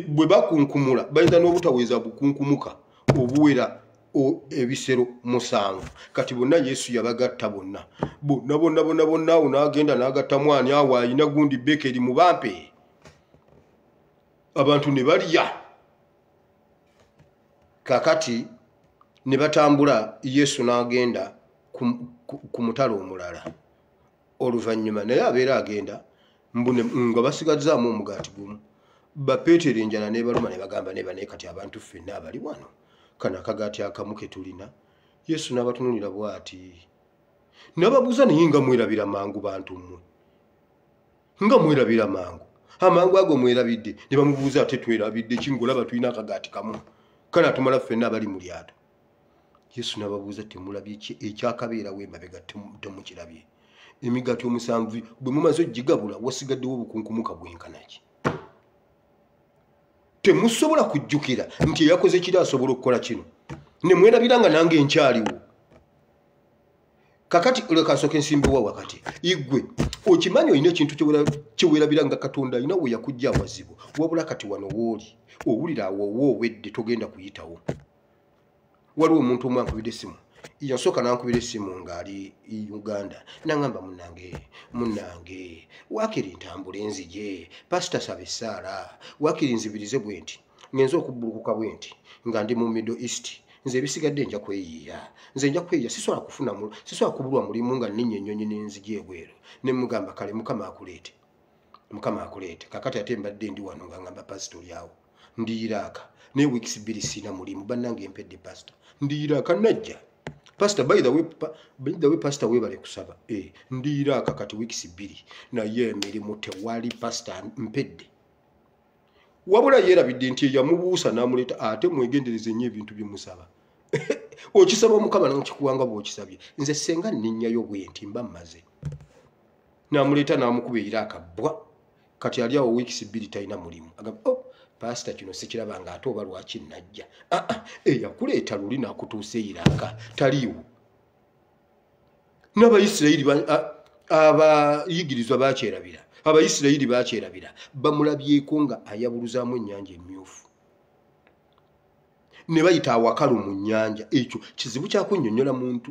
bwe bakunkumula bayinza n'obutaweza bukunkumuka obuwera ebisero 7 kati bonna Yesu yabagatta bonna awo n'agenda n'agatta mwani awo ayina gundi bekeri mu bampe abantu ne balya kakati ne batambula Yesu n'agenda ku mutalo omulala oluvannyuma naye abeera agenda nga basigazaamu omugaati gumu Bapeetero enjala ne baluma ne bagamba ne bane kati abantu ffenna abali wano kana akagaati akamu ke tulina Yesu n'abatunulira bw'ati n'ababuuza naye nga mwerabira mangu bantu mmwe nga mwerabira mangu amangu ago mwerabidde ne bamubuuza ate twerabidde kingolaba tulina akagaati kamu kana atumala ffenna abali mu lyato Yesu n'ababuuza temulabye ekyakabeerawo emabega temukirabye emigaati 7 bwe mumaze ogigabula wasigaddewo obukunkumuka bwenkanaki temusobola kujjukira nti yakoze kiri asobola okukola kino ne mwerabira nga nange nkyaliwo kakati leka nsooke nsimbiwa wakati igwe okimanyi olina ekintu kyewerabira nga Katonda alina we yakujja awazibu wabula kati wano wooli owulira awo woowedde togenda kuyitawo waliwo omuntu omu ankubira essimu yansooka n'ankubira essimu ng'ali Uganda n'angamba munnange waakiri ntambule nzije pasita saba essaala waakiri nzibirize bwe nti ngenza okubbulukuka bwe nti nga ndi mu Middle East nze ebisigadde nja kweyiiya sisobola kubulwa mulimu nga nninnya ennyonyi n'enzija ebweru ne mugamba kale Mukama akuleete mukama akulete kakati ate mbadde ndi wano nga ngamba pastor yawo ndi Iraka ne weeks 2 sina mulimu bannange empedde pastor ndi Iraka najja pastor by the way pastor webale kusaba ndi Iraka kati weeks 2 na ye emirimu tewali pastor mpedde wabula yerabidde nti yamubuusa namuleta ate mwegendereze nnyo ebintu byemusaba okisaba mukama n'okikuwanga bw'okisabye nze senga nninnyayo bwe nti mba mmaze namuleta namukuba Iraka bwa kati ali awo weeks 2 talina mulimu agamba pastor kino sikiraba nga ate oba lwaki najja yakuleeta luli nakutuusa Iraka taliiwo n'Abayisirayiri abayigirizwa bakyerabira Abayisirayiri bakyerabira bamulabyeko nga ayabuluzaamu ennyanja emmyufu ne bayita awakalu mu nnyanja ekyo kizibu kyakunnyonnyola muntu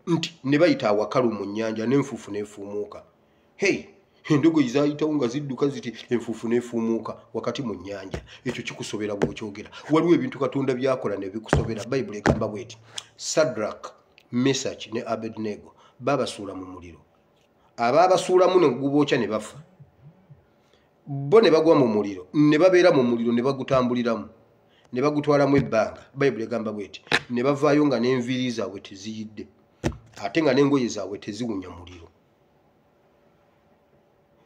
nti ne bayita awakalu mu nnyanja n'enfuufu n'efuumuuka endogoyi zaayitawo nga zidduka ziti enfuufu n'efuumuuka wakati mu nnyanja ekyo kikusobera bw'okyogera waliwo ebintu Katonda byakola ne bikusobera Bayibuli egamba bweti Sadrak Mesach ne Abednego babasuula mu muliro abaabasuulamu ne gubookya ne bafa bo ne bagwa mu muliro ne babeera mu muliro ne bagutambuliramu ne bagutwalamu ebbanga Bayibuli egamba bweti ne bavaayo nga n'enviiri zaabwe teziyidde ate nga n'engoye zaabwe teziwunya muliro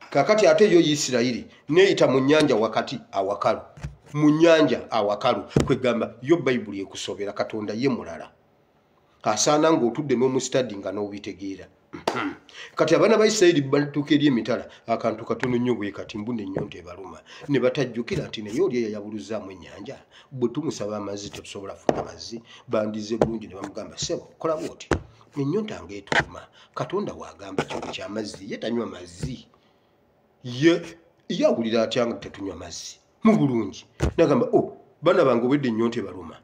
kakati ate yo Isirayiri neeyita mu nnyanja wakati awakalu mu nnyanja awakalu kwegamba yo Bayibuli ekusobera Katonda ye mulala asaana ng'otudde n'omusitadi nga n'obitegeera kati abaana ba Isirayiri batuuka eri emitala akantu katono nnyo bwe kati mbunde ennyonta ebaluma ne batajjukira nti naye oli eyayabuluzaamu ennyanja bwe tumusaba amazzi tetusobola funa mazzi bandize bulungi ne bamugamba sebo kola bwoti ennyonta ng'etuluma Katonda wagamba kintu ky'amazzi ye tanywa mazzi ye awulira atya nga tetunywa mazzi mu bulungi nagamba baana bange obwedde ennyonta ebaluma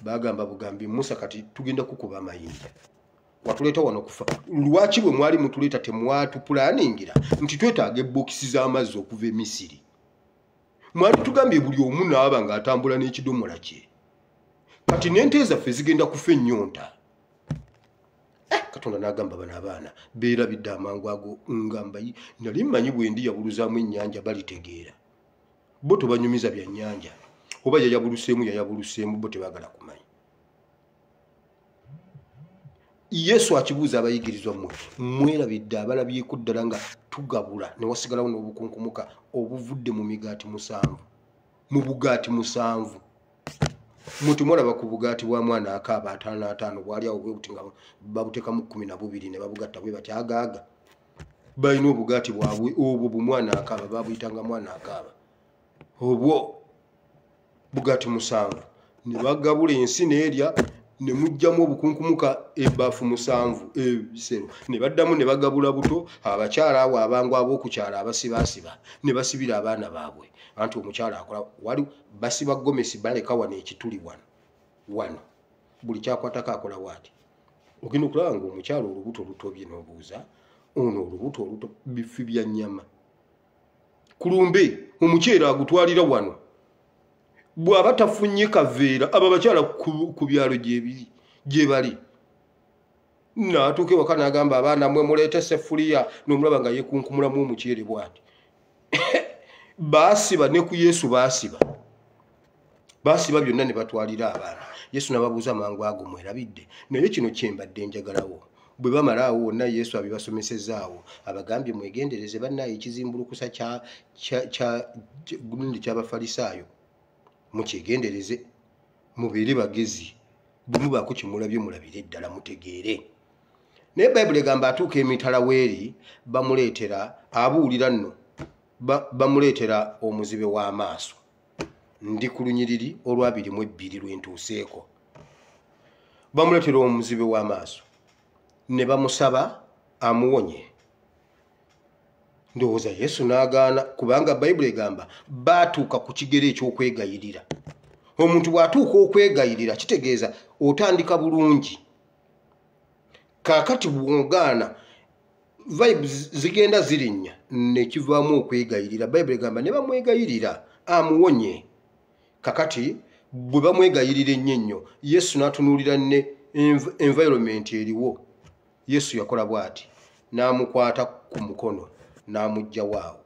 bagamba bugambi Musa kati tugenda kukuba amayinja watuleeta wano kufa lwaki bwe mwali mutuleeta temwatupulaningira nti twetaaga ebbokisi z'amazzi okuva e Misiri mwali tugambye buli omu naaba ng'atambula n'ekidomola kye kati n'ente zaffe zigenda kufa ennyonta Katonda n'agamba bano abaana beerabidde amangu ago ngamba nali mmanyi bwe ndi yabuluzaamu ennyanja balitegeera bo tobanyumiza bya nnyanja oba yayabuluseemu bo tebaagala kumanya Yesu akibuuza abayigirizwa mwerabidde abalabyeko ddala nga tugabula ne wasigalawo n'obukunkumuka obuvudde mu migaati 7 mu bugaati 7 muntu mulaba ku bugaati bwa mwana akaaba 5 bwali awo bwe buti nga babutekamu 12 ne babugatta bwe bati agaaga balina obugaati bwabwe obwo bumwana akaaba babuyitanga mwana akaaba obwo bugaati 7 ne bagabula ensi n'erya ne mujjamu obukunkumuka ebbaafu 7 ebisero ne baddamu ne bagabula buto abakyala awo abangu ab'okukyala abasibaasiba ne basibira abaana baabwe anti omukyala akola wali basiba gomesi baleka wano ekituli wano buli kyakwatako akola waati ogenda okulaba nga omukyala olubuto olutobye n'obuuza ono olubuto oluto bifi bya nnyama kulumbe omukyera agutwalira wano bw'aba tafunye kaveera abo abakyala ku byalo gye bali n'atuuka ewaka n'agamba abaana mmwe muleete sefuliya n'omulaba nga yekunkumulamu omukyere bw'ati baasiba ne ku Yesu baasiba byonna ne batwalira abaana Yesu n'ababuuza amangu ago mwerabidde naye kino kyembadde njagalawo bwe bamalaawo wonna Yesu abibasomesezaawo abagambye mwegendereze bannaye ekizimbulukusa ky'Abafalisaayo mukyegendereze mubeere bagezi bwe mubaako kimulabye mulabire ddala mutegeere naye Bayibuli egamba atuuka emitala weeri bamuleetera abuulira nno bamuleetera omuzibe w'amaaso ndi ku lunyiriri olwa 22 lwentuuseeko bamuleetera omuzibe w'amaaso ne bamusaba amuwonye ndowooza Yesu n'agaana kubanga Bayibuli egamba baatuuka ku kigero eky'okwegayirira omuntu bw'atuuka okwegayirira kitegeeza otandika bulungi kaakati bw'ogaana vibes zigenda zirinnya nekivaamu okwegayirira Bayibuli egamba ne bamwegayirira amuwonye kakati bwe bamwegayirira ennyo Yesu n'atunuulira ne environment eriwo Yesu yakola bw'ati n'amukwata ku mukono n'amujja waawo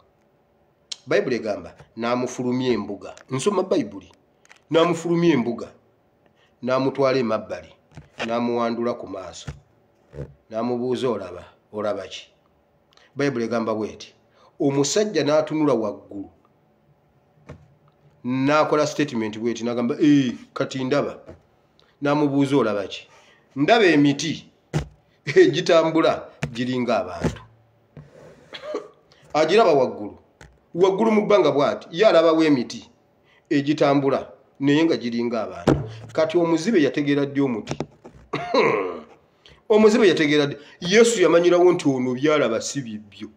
Bayibuli egamba n'amufulumya embuga. Nsoma Bayibuli. N'amufulumya embuga. N'amutwala emabbali. N'amuwandula ku maaso. N'amubuuza olaba ki? Bayibuli egamba bw'eti. Omusajja n'atunula waggulu. N'akola statement bw'eti n'agamba kati ndaba. N'amubuuza olaba ki? Ndaba emiti egitambula giringa abantu. Agiraba waggulu. Waggulu mu bbanga bw'ati ye alabawo emiti egitambula naye nga giringa abantu. Kati omuzibe yategeera ddi omuti? Omuzibe yategeera ddi? Yesu yamanyirawo nti ono byalaba si bibyo.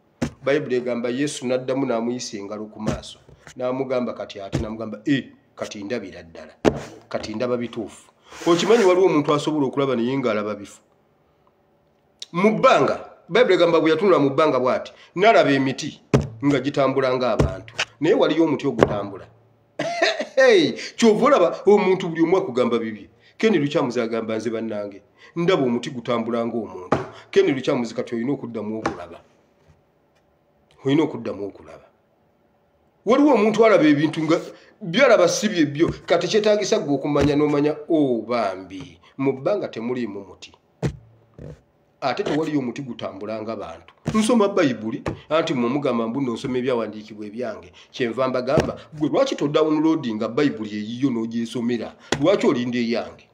Bayibuli egamba Yesu n'addamu n'amuyisa engalo ku maaso. N'amugamba kati ate n'amugamba kati ndabira ddala. Kati ndaba bituufu. Okimanyi waliwo omuntu asobola okulaba naye ng'alaba bifu. Mu bbanga Bayibuli egamba bwe yatunula mu bbanga bw'ati n'alaba emiti nga gitambula ng'abantu. Naye waliyo omuti ogutambula. Kyova olaba omuntu buli omu akugamba bibye. Ken Lukyamuzi agamba nze bannange ndaba omuti gutambula ng'omuntu. Ken Lukyamuzi kati olina okuddamu okulaba. Olina okuddamu okulaba. Waliwo omuntu alaba ebintu nga byalaba si byebyo. Kati kyetaagisa gwe okumanya n'omanya bambi mu bbanga temuliimu muti. Ate tewaliyo omuti gutambula ng'abantu. Nsoma Bayibuli anti mugamba mbuno nsoma ebyawandiikibwa ebyange. Kyenva mbagamba gwe lwaki to downloadinga Bayibuli eyiyo n'ogyesomera? Lwaki olinda eyange?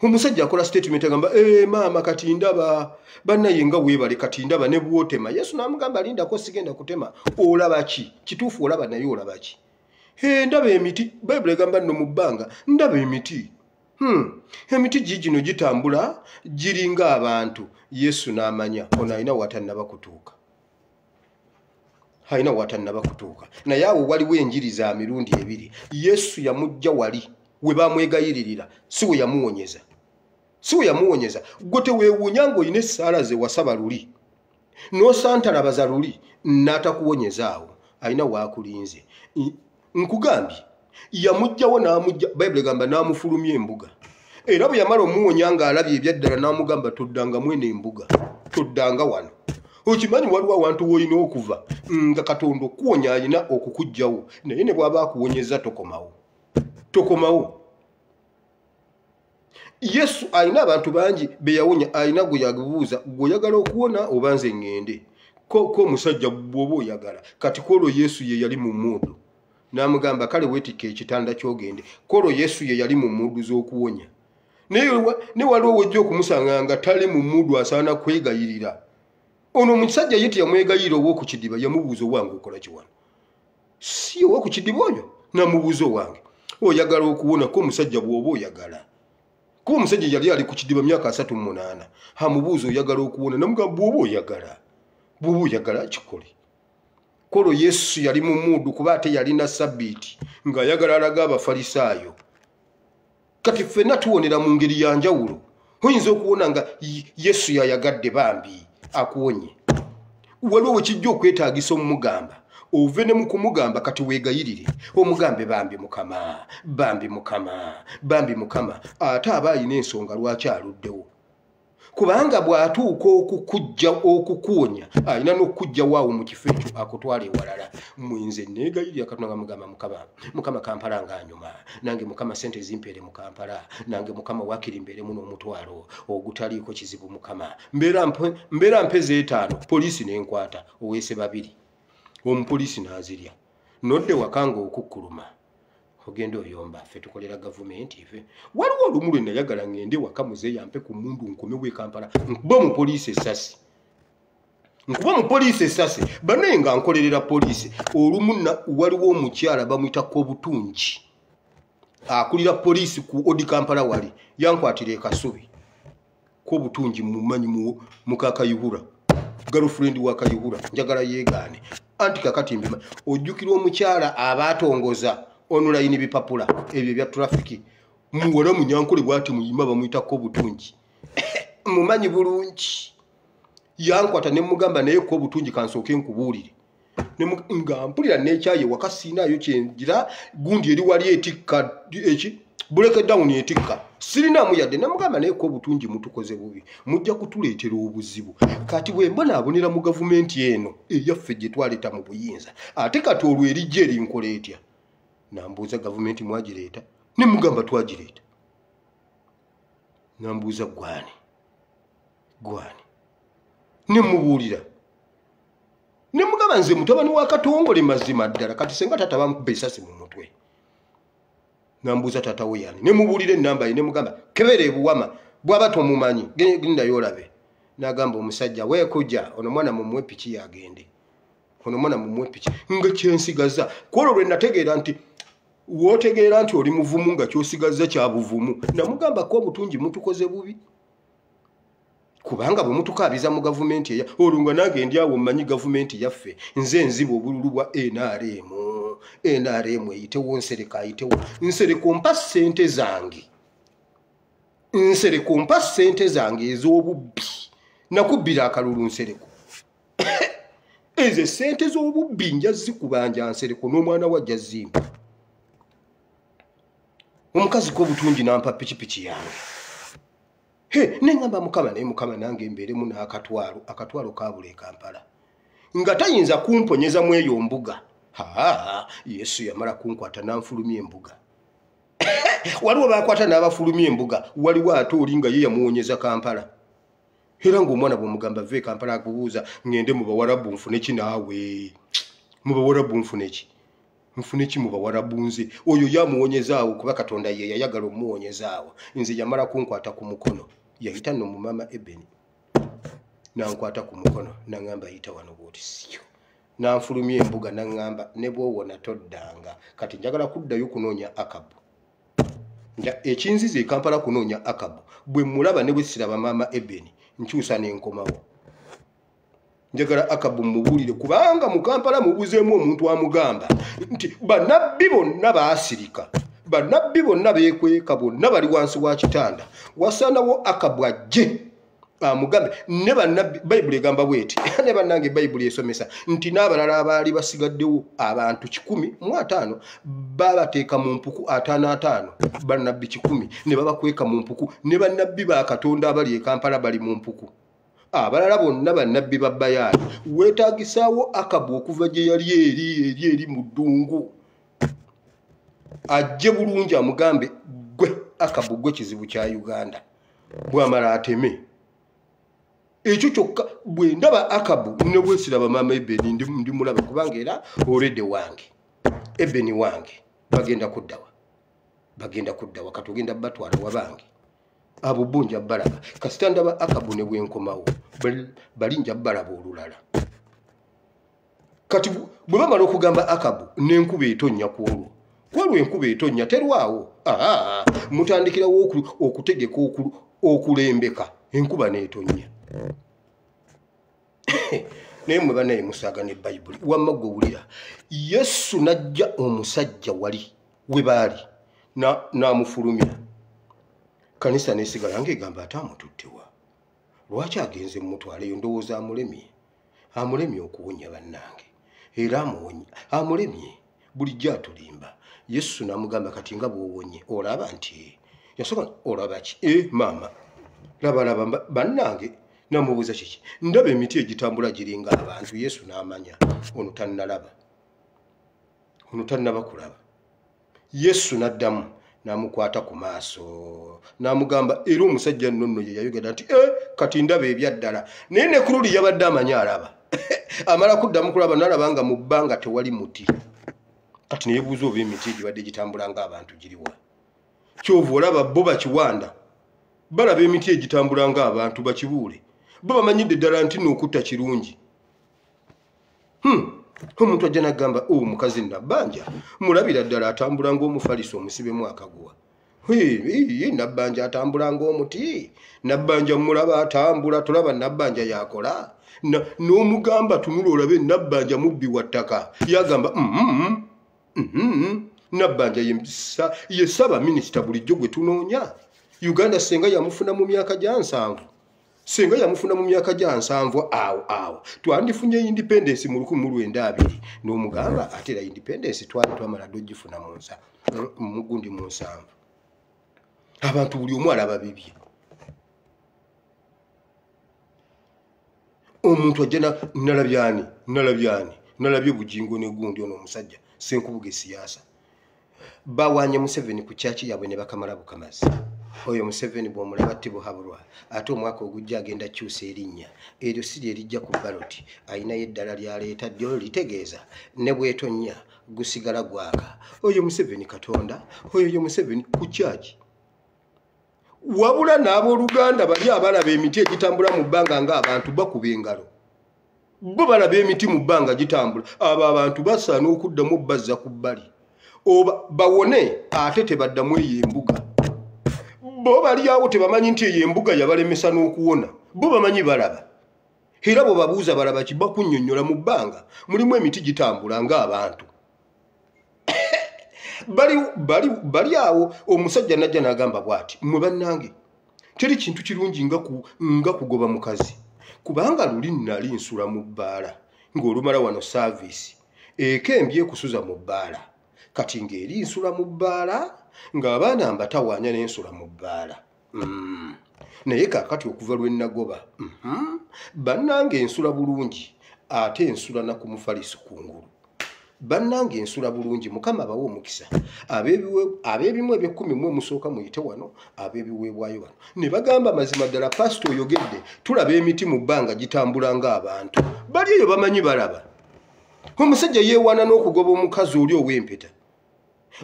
Omusajja akola statement agamba maama kati ndaba bannaye nga weebale kati ndaba ne bwotema. Yesu n'amugamba lindako sigenda kutema. Olaba ki? Kituufu olaba naye olaba ki? Ndaba emiti. Bayibuli egamba nno mu bbanga ndaba emiti. Emiti gigino gitambula giringa abantu. Yesu n'amanya ono alina watannaba kutuuka. Alina watannaba kutuuka. Naye awo waliwo enjiri za mirundi ebiri. Yesu yamujja wali we bamwegayiririra si we yamuwonyeza. Si we yamuwonyeza. Gwe teweewuunya ng'olina essaala ze wasaba luli n'osantalabaza luli n'atakuwonyeza awo. Alina waakulinze. Nkugambye yamujjawo n'amujja. Bayibuli egamba n'amufulumya embuga. Era bwe yamala omuwonya ng'alabye ebyaddala n'amugamba toddanga mwene embuga. Toddanga wano. Okimanyi waliwo awantu w'olina okuva nga Katonda okuwonya alina okukuggyawo. Naye ne bw'aba akuwonyeza tokomawo. Tokomawo. Yesu alina abantu bangi be yawonya. Alina gwe yabuuza gwe oyagala okuwona oba nze ŋŋende. Ko omusajja bw'oba oyagala. Kati kolo Yesu ye yali mu mmuudu. N'amugamba kale weetikka ekitanda ky'ogende. Kolo Yesu ye yali mu mmuudu z'okuwonya. Ne waliwo wejja okumusanga nga tali mu mmuudu asaana kwegayirira. Ono omusajja ye teyamwegayirira oba ku kidiba yamubuuza owange okola ki wano? Si owa ku kidiba oyo n'amubuuza owange. Oyagala okuwona ko omusajja bw'oba oyagala. Ko omusajja yali ali ku kidiba myaka 38. Amubuuza oyagala okuwona n'amugamba bw'oba oyagala. Bw'oba oyagala kikole. Kolo Yesu yali mu mmuudu kuba ate yalina Sabbiiti ng'ayagala alaga Abafalisaayo. Kati ffenna tuwonera mu ngeri ya njawulo. Oyinza okuwona nga Yesu yayagadde bambi akuwonye. Waliwo we kijja okwetaagisa omugamba. Ove ne mu kumugamba kati weegayirire. Omugambe bambi Mukama, bambi Mukama, bambi Mukama. Ate aba alina ensonga lwaki aluddewo. Kubanga bw'atuuka okukuwonya alina n'okujja waawo mu kifo ekyo akutwala ewalala. Mwenze neegayirira Katonda nga mugamba Mukama Kampala ng'anyuma. Nange Mukama sente zimpeere mu Kampala. Nange Mukama waakiri mbeeremu n'omutwalo ogutaliiko kizibu Mukama. Mbeera mpeze 5 poliisi n'enkwata oweese 2. Omupoliisi n'azirya. Nodde wakanga okukkuluma. Ogenda oyomba ffe tukolera gavumenti ffe. Waliwo olumu lwe nayagala ngende waka muze yampe ku mundu nkomewo e Kampala. Nkuba mu poliisi essasi. Nkuba mu poliisi essasi. Banaye nga nkolerera poliisi. Olumu waliwo omukyala bamuyita Kobutungi. Akulira poliisi ku Odi Kampala wali. Yankwatira e Kasubi. Kobutungi mumanyi mukakayihura. Girlfriend wa Kayihura. Njagala yeegaane. Anti kakati mbima. Ojjukira omukyala abatongoza. Onulayini bipapula ebyo bya trafiki muwala munyankole bwati muyima bamuyita Kobutungi. Mumanyi bulungi. Yankwata ne mugamba naye Kobutungi kansooke nkubuulire. Nga mpulira n'ekyaye wakasina ayo kyenjira gundi eri wali etikka breakdown etikka sirinamu yadde namugamba naye ko obutungi mutukoze bubi mujja kutuleetera obuzibu kati bwe mbona abonera mu gavumenti eno eyaffe gye twaleeta mu buyinza ate kati olwo erijja erinkola etya nambuuza gavumenti mwagireeta ne mugamba twagireeta nambuuza gwani ne mubuulira ne mugamba nze mutabani wa Katongole mazima ddala kati senga tata bamukuba essasi mu mutwe nambuuza tata we yani ne mubuulira ennamba ye ne mugamba kebere ebuwama bw'aba tomumanyi genda yolabe n'agamba omusajja weekujja ono mwana mumuwe piki yagende ono mwana mumuwe piki nga kyensigaza kwolwo lwe nategeera nti wootegeera nti oli muvumu nga kyosigaza kya buvumu namugamba ko obutungi mutukoze bubi kubanga bwe mutukaabiza mu gavumenti eya olunga nange ndi awo mmanyi gavumenti yaffe nze nziba obululu bwa NRM eyitewo nsereka ayitewo nsereko mpa ssente zange ez'obubbi nakubbira akalulu nsereko ezo ssente z'obubbi nja zikubanja nsereko n'omwana wajja zimpa omukazi k'obutungi nampa pikipiki yange nengamba mukama naye mukama nange mbeeremu n'akatwalo kabula e Kampala nga tayinza kumponyeza mu eyo mbuga Yesu yamala kunkwata nanfulumya embuga waliwo bakwata n'abafulumya embuga waliwo ate oli nga ye yamuwonyeza Kampala era ng'omwana bw'omugamba ve Kampala akubuuza ngende mu bawarabu nfune ki naawe mu bawarabu nfune ki mu bawarabu nze oyo yamuwonyezaawo kuba Katonda ye yayagala omuwonyezaawo nze yamala kunkwata ku mukono yayita nno mu mama Ebeni nankwata ku mukono naŋŋamba yita wano bw'oti sio nanfulumya embuga naŋŋamba ne bw'owona toddanga kati njagala kuddayo kunoonya Akabu ekinziza e Kampala kunoonya Akabu bwe mulaba ne bwe siraba mama Ebeni nkyusa n'enkomawo njagala Akabu mubuulire kubanga mu Kampala mubuzeemu omuntu amugamba nti bannabbi bonna baasirika bannabbi bonna beekweka bonna bali wansi wa kitanda wasaanawo Akabu ajje amugambe ne bannabbi Bayibuli egamba bweti ne bannange Bayibuli esomesa nti n'abalala abaali basigaddewo abantu 105 babateeka mu mpuku 55 bannabbi 10 ne babakweka mu mpuku ne bannabbi ba Katonda abali e Kampala bali mu mpuku abalala bonna bannabbi ba Bayaali weetaagisaawo Akabu okuva gye yali eri mu ddungu ajje bulungi amugambe gwe Akabu gwe kizibu kya Uganda bw'amala ateme ekyo kyokka bwe ndaba Akabu ne bwesiraba mama Ebeni ndi mulaba kubanga era olede wange Ebeni wange bagenda kuddawa katugenda batwala wabange abo bunja balaba kasita ndaba Akabu ne bwenkomawo balinja balaba olulala kati bwe bamala okugamba Akabu n'enkuba etonnya kwolwo enkuba etonnya terwawo mutandikirawo okutegeka okulembeka enkuba n'etonnya naye mwe banaye musaaga ne Bayibuli wamma gwe wulira Yesu najja omusajja wali we baali n'amufulumya kanisa nesigala ng'egamba ate amututtewa lwaki agenze mumutwaleyo ndowooza amulemye okuwonya bannange era amulemye bulijjo atulimba Yesu n'amugamba kati nga bw'owonye olaba nti yasooka olaba ki maama laba bannange namubuuza kiki ndaba emiti egitambula giringa abantu Yesu n'amanya ono tannaba kulaba Yesu n'addamu n'amukwata ku maaso n'amugamba era omusajja nno ye yayogera nti kati ndaba ebyaddala naye ne kululi yabadde amanya alaba amala kuddamu kulaba n'alaba nga mu bbanga tewali muti kati ne yeebuuza oba emiti egibadde gitambula ng'abantu giriwa kyova olaba bo bakiwanda balaba emiti egitambula ng'abantu bakibuule bo bamanyidde ddala nti n'okutta kirungi omuntu ajja n'agamba omukazi Nabbanja mulabira ddala atambula ng'omufaliso omusibemu akaguwa Nabbanja atambula ng'omuti Nabbanja mulaba atambula tolaba Nabbanja yakola n'omugamba tunula olabe Nabbanja mubbi wa ttaka yagamba Nabbanja ye saba minisita bulijjo gwe tunoonya Uganda senga yamufuna mu myaka gya 7 awo twandifunye independence mu 1920 n'omugamba ate era independence twali twamala dogifuna mu gundi mu 7 abantu buli omu alaba bibye. Omuntu ajja nalabye bugingo ne gundi ono omusajja senkubuga siyaasa. Bawanye Museveni ku kyaki yabwe ne bakamala bukamazi. Oyo Museveni bw'omulaba tibuhabulwa ate omwaka ogujja agenda kyusa erinnya eryo si ly'erijja ku baloti ayinayo eddala lyaleeta ddyo litegeeza ne bwetonnya gusigala gwaka. Oyo Museveni Katonda, oyo Museveni ku kyaki. Wabula n'abooluganda bali abalaba emiti egitambula mu bbanga ng'abantu bakuba engalo. Bo balaba emiti mu bbanga gitambula. Abo abantu basaana okuddamu bazza ku bbali. Oba bawone ate tebaddamu eyo embuga. Bo bali awo tebamanyi nti eyo embuga yabalemesa n'okuwona. Bo bamanyi balaba. Era bo babuuza balaba ki bakunnyonnyola mu bbanga mulimu emiti gitambula ng'abantu. Bali awo omusajja najja n'agamba bw'ati, mmwe bannange teri kintu kirungi nga kugoba mukazi. Kubanga luli nali nsula mu bbaala ng'olumala wano saavisi ekembye kusuza mu bbaala. Kati ng'eri nsula mu bbaala ng'abaana mbatawaanya n'ensula mu bbaala. Naye kaakati okuva lwe nagoba bannange ensula bulungi ate ensula na ku mufaliso kungulu. Bannange ensula bulungi Mukama bawo omukisa. Ab'ebimu eby'ekkumi mu musooka muyite wano ab'ebiweebwayo wano. Ne bagamba mazima ddala pasito oyogedde tulaba emiti mu bbanga gitambula ng'abantu. Bali eyo bamanyi balaba. Omusajja yeewaana n'okugoba omukazi oli ow'empeta.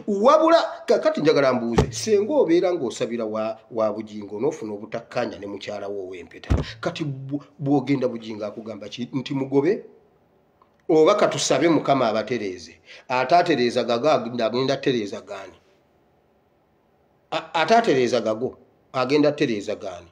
Wabula kakati njagala mbuuze senga obeera ng'osabira wa bugingo n'ofuna obutakkaanya ne mukyala wo ow'empeta. Kati bw'ogenda bugingo akugamba nti mugobe? Oba katusabe Mukama abatereeze. Ataatereeza gago agenda tereeza gaani? Ataatereeza gago agenda tereeza gaani?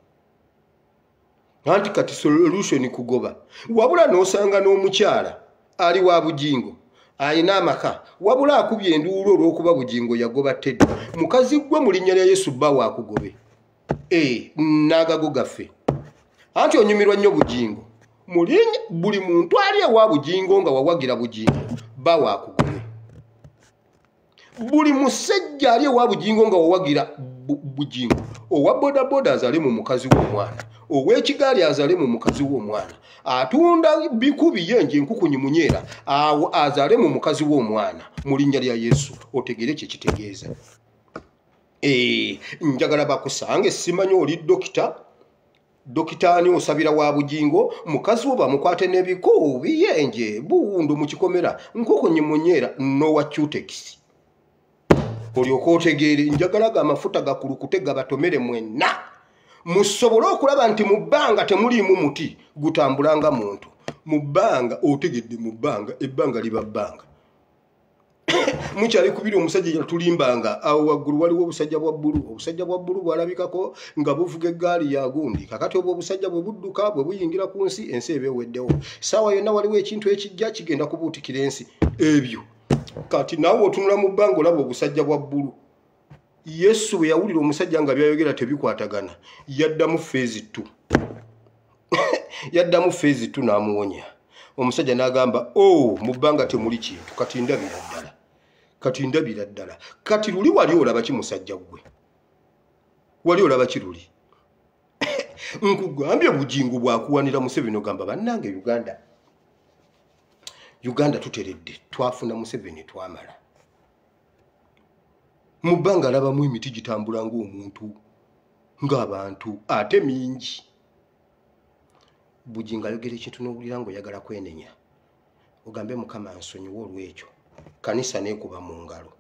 Anti kati solution kugoba. Wabula n'osanga n'omukyala ali wa bugingo ayina amaka wabula akubye enduulu olw'okuba bugingo yagoba Teddy. Mukazi gwe mu linnya lya Yesu bba waakugobe. N'agago gaffe. Anti onyumirwa nnyo bugingo. Mulinya buli muntu ali ewa bugingo nga wawagira bugingo bba waakugobe. Buli musajja ali ewa bugingo nga wawagira bugingo. Owa bodaboda azale mu mukazi w'omwana. Ow'ekigaali azale mu mukazi w'omwana. Atunda bikubi yenje enkukunyi munyeera awo azale mu mukazi w'omwana mu linnya lya Yesu. Otegere kye kitegeeza. Njagala bakusange simanyi oli dokita ani osabira wa bugingo mukazi wo bamukwate n'ebikubi yenje buwundu mu kikomera nkukunyi munyeera n'owa Cutex. Olyoka otegeere njagalaga amafuta gakulukute gabatomere mwenna. Musobole okulaba nti mu bbanga temuliimu muti gutambulanga muntu. Mu bbanga otegedde mu bbanga ebbanga liba bbanga. Mukyali kubiri omusajja yatulimbanga awo waggulu waliwo obusajja bwa bbulu. Obusajja bwa bbulu bwalabikako nga buvuga eggaali ya gundi. Kakati obwo obusajja bwe budduka bwe buyingira ku nsi ensi eba eweddewo. Saawa yonna waliwo ekintu ekijja kigenda kubuutikira ensi. Ebyo kati naawe otunula mu bbanga olaba obusajja bwa bbulu. Yesu bwe yawulira omusajja nga byayogera tebikwatagana yaddamu phase 2. Yaddamu phase 2 n'amuwonya. Omusajja n'agamba mu bbanga temuli kintu kati ndabira ddala. Kati luli wali olaba ki musajja gwe? Wali olaba ki luli? Nkugambye bugingo bwakuwanira Museveni ogamba bannange Uganda tuteredde twafuna Museveni twamala. Mu bbanga alabamu emiti gitambula ng'omuntu ng'abantu ate mingi. Bugingo ayogera ekintu n'owulira ng'oyagala kwenenya. Ogambe Mukama ansonyiwe olw'ekyo. Kanisa neekuba mu ngalo.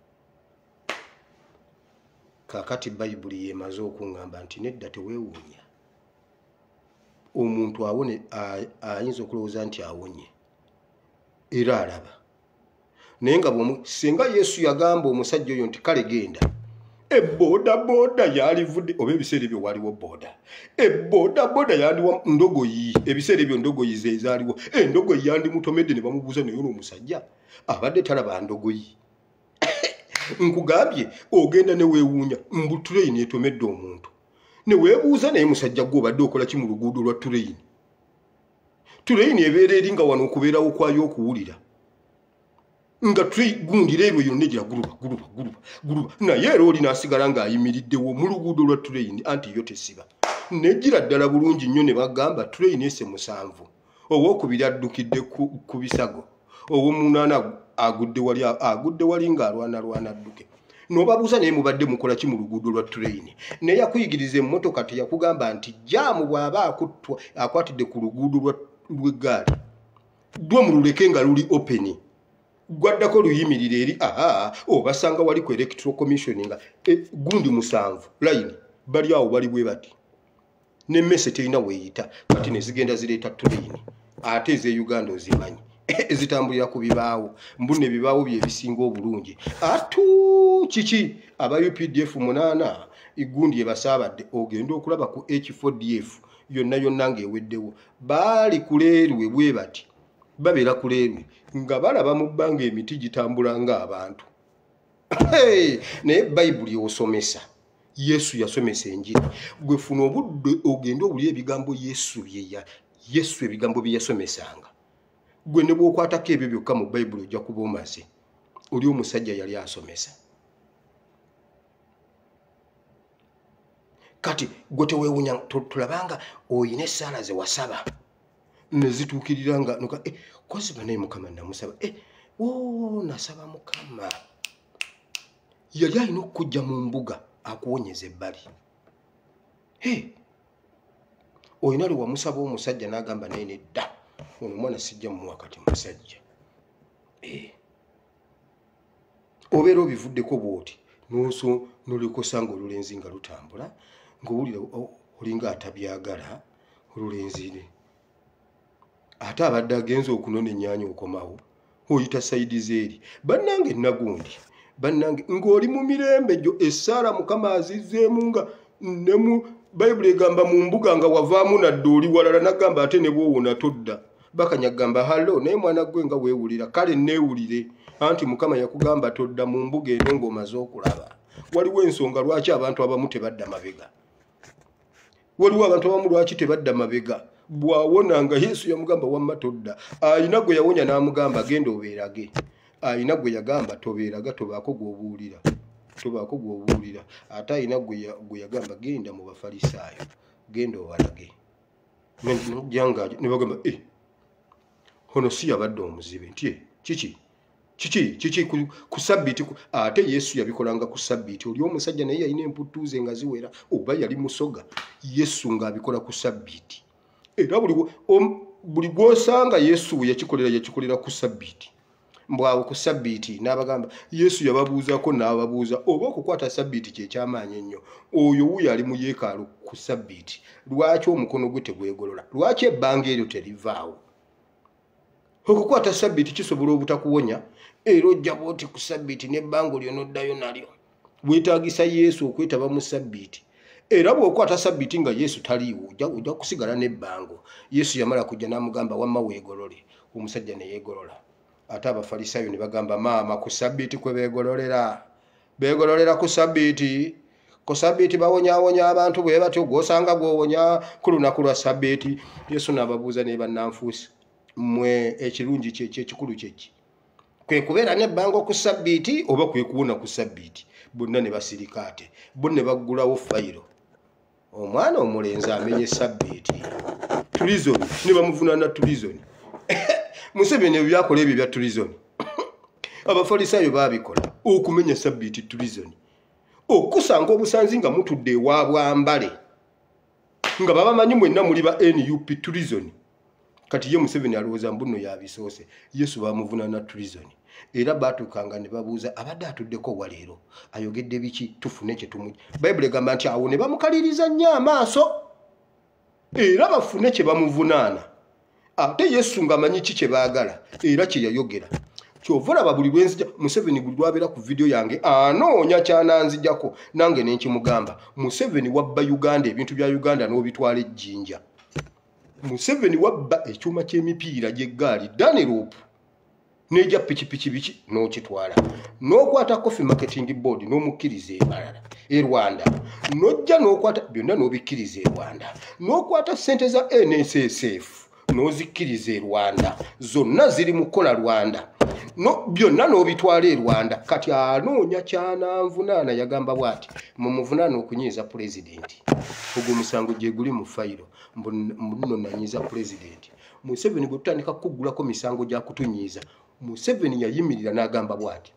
Kaakati Bayibuli yemaze okuŋŋamba nti nedda teweewuunya. Omuntu awone ayinza okulowooza nti awonye. Era alaba. Naye nga singa Yesu yagamba omusajja oyo nti kale genda. Boda yalivudde oba ebiseera ebyo waliwo boda. Boda yandiwa ndogoyi. Ebiseera ebyo ndogoyi ze zaaliwo. Endogoyi yandimutomedde ne bamubuuza naye omusajja abadde talaba ndogoyi. Nkugambye ogenda ne weewuunya mbu tuleyini etomedde omuntu. Ne weebuuza naye musajja gwe obadde okola ki mu luguudo lwa tuleyini. Tuleyini ebeera eri nga wano okubeerawo kwayo okuwulira. nga gundi lebo yonnegira guruba naye era oli nasigala ng'ayimiriddewo mu luguudo lwa train anti yo tesiba negira ddala bulungi nnyo ne bagamba train ese 7 owokubiri addukidde ku bisago owomunaana agudde wali ng'alwana adduke n'obabuuza naye mubadde mukola ki mu luguudo lwa train naye yakuyigiriza emmotoka teyakugamba nti jaamu bw'aba akwatidde ku luguudo lw'eggaali dwo mululeke nga luli openi gwaddako luyimirire eri obasanga wali ku electoral commission nga gundi 7 line bali awo bali bwe bati n'emmese terina weeyita kati ne zigenda zireeta train ate ez'Uganda ozimanyi ezitambulira ku bibaawo mbune ebibaawo bye bisinga obulungi kiki aba UPDF 8 igundi ebasaabadde ogenda okulaba ku H4DF yonna ng'eweddewo baali kuleerwe bwe bati babeera kuleerwe nga balaba mu bbanga emiti gitambula ng'abantu naye bayibuli osomesa Yesu yasomesa enjiri gwe funa obudde ogenda obuli ebigambo Yesu ebigambo bye yasomesanga gwe ne bw'okwatako ebyo byokka mu bayibuli ojja kuba omaze oli omusajja yali asomesa kati gwe teweewunya tulabanga oyina essaala ze wasaba ne zituukirira nga koziba naye Mukama namusaba nasaba Mukama yali alina okujja mu mbuga akuwonyeza ebbali oyina li wamusaba omusajja n'agamba naye nedda ono omwana sijja mu wakati musajja obeera obivuddeko bw'oti n'olikosanga olulenzi nga lutambula ng'owulira olinga atabyagala olulenzi ate abadde agenza okunona ennyaanya okomawo oyita sayidi zeeri bannange nagundi bannange ng'oli mu mirembe gyo essaala Mukama azizzeemu nga ne mu bayibuli egamba mu mbuga nga wavaamu nadde oli walala nagamba ate ne bwowona todda bakanyagamba hallo naye mwana gwe nga weewulira kale neewulire anti Mukama yakugamba todda mu mbuga eno ng'omaze okulaba waliwo ensonga lwaki abantu abamu tebadda mabega lwaki tebadda mabega bw'awonanga Yesu yamugamba wamma todda ayina gwe yawonya n'amugamba genda obeerage ayina gwe yagamba tobeeraga tobaako gw'obuulira ate ayina gwe yagamba genda mu Bafalisaayo genda owalage ne bagamba ono si yabadde omuzibe nti kiki ku sabbiiti ate Yesu yabikolanga ku sabbiiti oli omusajja naye yalina emputtuuze nga ziwera oba yali musoga Yesu ng'abikola ku sabbiiti era buli gw'osanga Yesu bwe yakikolera ku sabbiiti mbwawo ku sabbiiti n'abagamba Yesu yababuuzaako n'ababuuza oba okukwata sabbiiti kyekyamaanyi ennyo oyo wuyo ali mu yeekaalu ku sabbiiti lwaki omukono gwe tegwegolola lwaki ebbanga eryo terivaawo okukwata sabbiiti kisobola obutakuwonya era ojja bwoti ku sabbiiti n'ebbanga lyonoddayo nalyo weetaagisa Yesu okwetaba mu sabbiiti era bw'okwata sabbiiti nga Yesu taliiwo ojja kusigala n'ebbango Yesu yamala kujja n'amugamba wamma weegolole omusajja ne yeegolola ate Abafalisaayo ne bagamba maama ku sabbiiti kwe beegololera ku sabbiiti bawonyaawonya abantu bwe batyo gw'osanga gw'owonya ku lunaku lwa sabbiiti Yesu n'ababuuza ne bannanfuusi mmwe ekirungi kyekikulu kyeki kwe kubeera n'ebbango ku sabbiiti oba kwe kuwona ku sabbiiti bonna ne basirika ate bo ne baggulawo fayiro omwana omulenzi amenye sabbiiti tulizoni ne bamuvunaana tulizoni Museveni ebyakola ebyo bya tulizoni Abafalisaayo baabikola okumenya sabbiiti tulizoni okusanga obusanzi nga mutudde ewaabwambale nga babamanyi mwenna muli ba NUP tulizoni kati ye Museveni alowooza mbuno yabisoose Yesu bamuvunaana tulizoni era baatuukanga ne babuuza abadde atuddeko waleero ayogedde biki tufune kye tumujja bayibuli egamba nti awo ne bamukaliriza nnyo amaaso era bafune kye bamuvunaana ate Yesu ng'amanyi ki kye baagala era kye yayogera kyova olaba buli lwenzija Museveni buli lwabeera ku vidiyo yange anoonya kyananzijjako nange ne nkimugamba Museveni wabba Uganda ebintu bya Uganda n'obitwala ejjinja Museveni wabba ekyuma ky'emipiira gy'eggaali Danerope n'ejja pikipiki biki n'okitwala n'okwata Coffee Marketing Board n'omukkiriza ebalala Rwanda n'ojja n'okwata byonna n'obikkiriza Rwanda n'okwata ssente za NSSF n'ozikkiriza e Rwanda zonna ziri mu kukola Rwanda no byonna n'obitwala e Rwanda kati anoonya kyananvunaana yagamba bw'ati mumuvunaana okunyiiza pulezidenti ogwo musango gye guli mu fayiro mbuno nanyiiza pulezidenti Museveni bwe tutandika kuggulako misango gya kutunyiiza Museveni yayimirira n'agamba bw'ati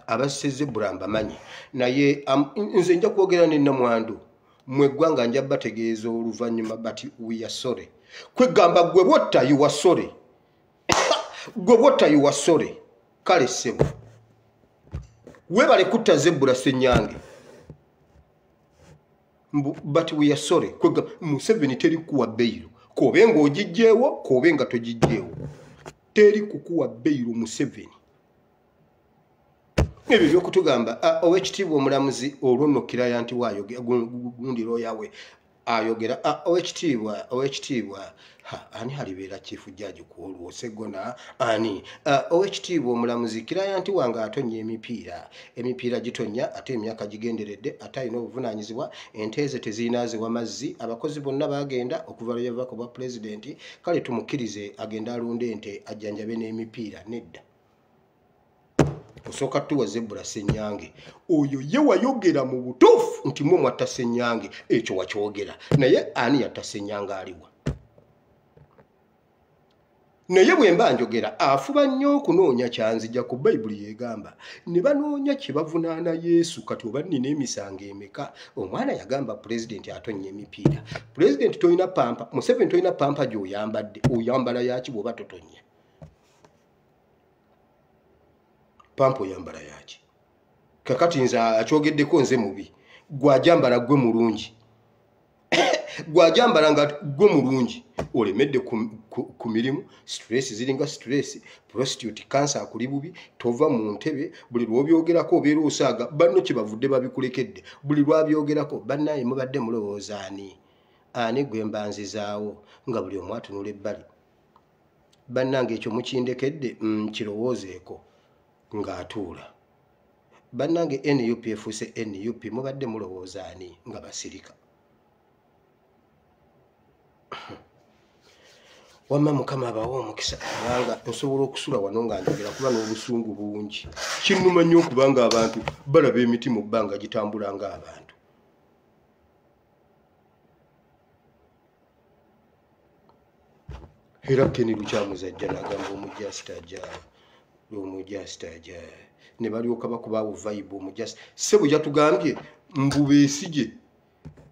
abaseze Bulamba manyi naye nze nja kwogera ne Namwandu mwe ggwanga nja bategeeza oluvannyuma bati we are sorry kwegamba gwe botta you are sorry gwe botta you are sorry kale ssebo webale kutta Zebula Ssenyange but we are sorry kwegamba Museveni teri kuwa beyiro kobe ng'ogijjeewo kobe nga togijjeewo teri kukuwa beyiro Museveni ebyo byokutugamba owekitiibwa omulamuzi olwonnokira yanti waayo gundiro yawe ayogera owekitiibwa ani alibeera chief judge ku olwosegona ani owekitiibwa omulamuzi kirayanti wange atonnya emipiira gitonya ate emyaka gigenderedde ate alina obuvunaanyizibwa ente ze teziinaaziwa mazzi abakozi bonna bagenda okuva lwe yavako bwa pulezidenti kale tumukkirize agenda alunda ente ajjanjabe n'emipiira nedda osooka tuwa Zebula Ssenyange oyo ye wayogera mu butuufu nti mwe mwatta Ssenyange ekyo wakyogera naye ani yatta Ssenyange aliwa naye bwe mba njogera afuba nnyo okunoonya kyanzija ku Bayibuli yegamba ne banoonya kye bavunaana Yesu kati oba nnina emisango emeka omwana yagamba pulezidenti atonnya emipiira pulezidenti tolina pampa Museveni tolina pampa gy'oyambadde oyambala yaki bw'oba totonnya pampo yambala yaki kakati nze akyogeddeko nze mubi gwajambala gwe mulungi gwajambala nga gwe mulungi olemedde ku mirimu stress ziringa stress prostitute cancer akuli bubi tova mu ntebe buli lwobyogerako obeera osaaga banno kye bavudde babikulekedde buli lwabyogerako bannaye mubadde mulowooza ani gwe mbanzizaawo nga buli omu atunula ebbali bannange ekyo mukindekedde kirowoozeeko ng'atuula bannange NUP efuuse NUP mubadde mulowooza ani nga basirika wamma Mukama abawa omukisa kubanga nsobola okusula wano nga njogera kuba n'obusungu bungi kinnuma nnyo okubanga abantu balaba emiti mu bbanga gitambula ng'abantu era Ken Lukyamuzi ajja n'agamba omujasitaja ne balyoka bakubaawo vibe omujasi ssebo gyatugambye mbu Besigye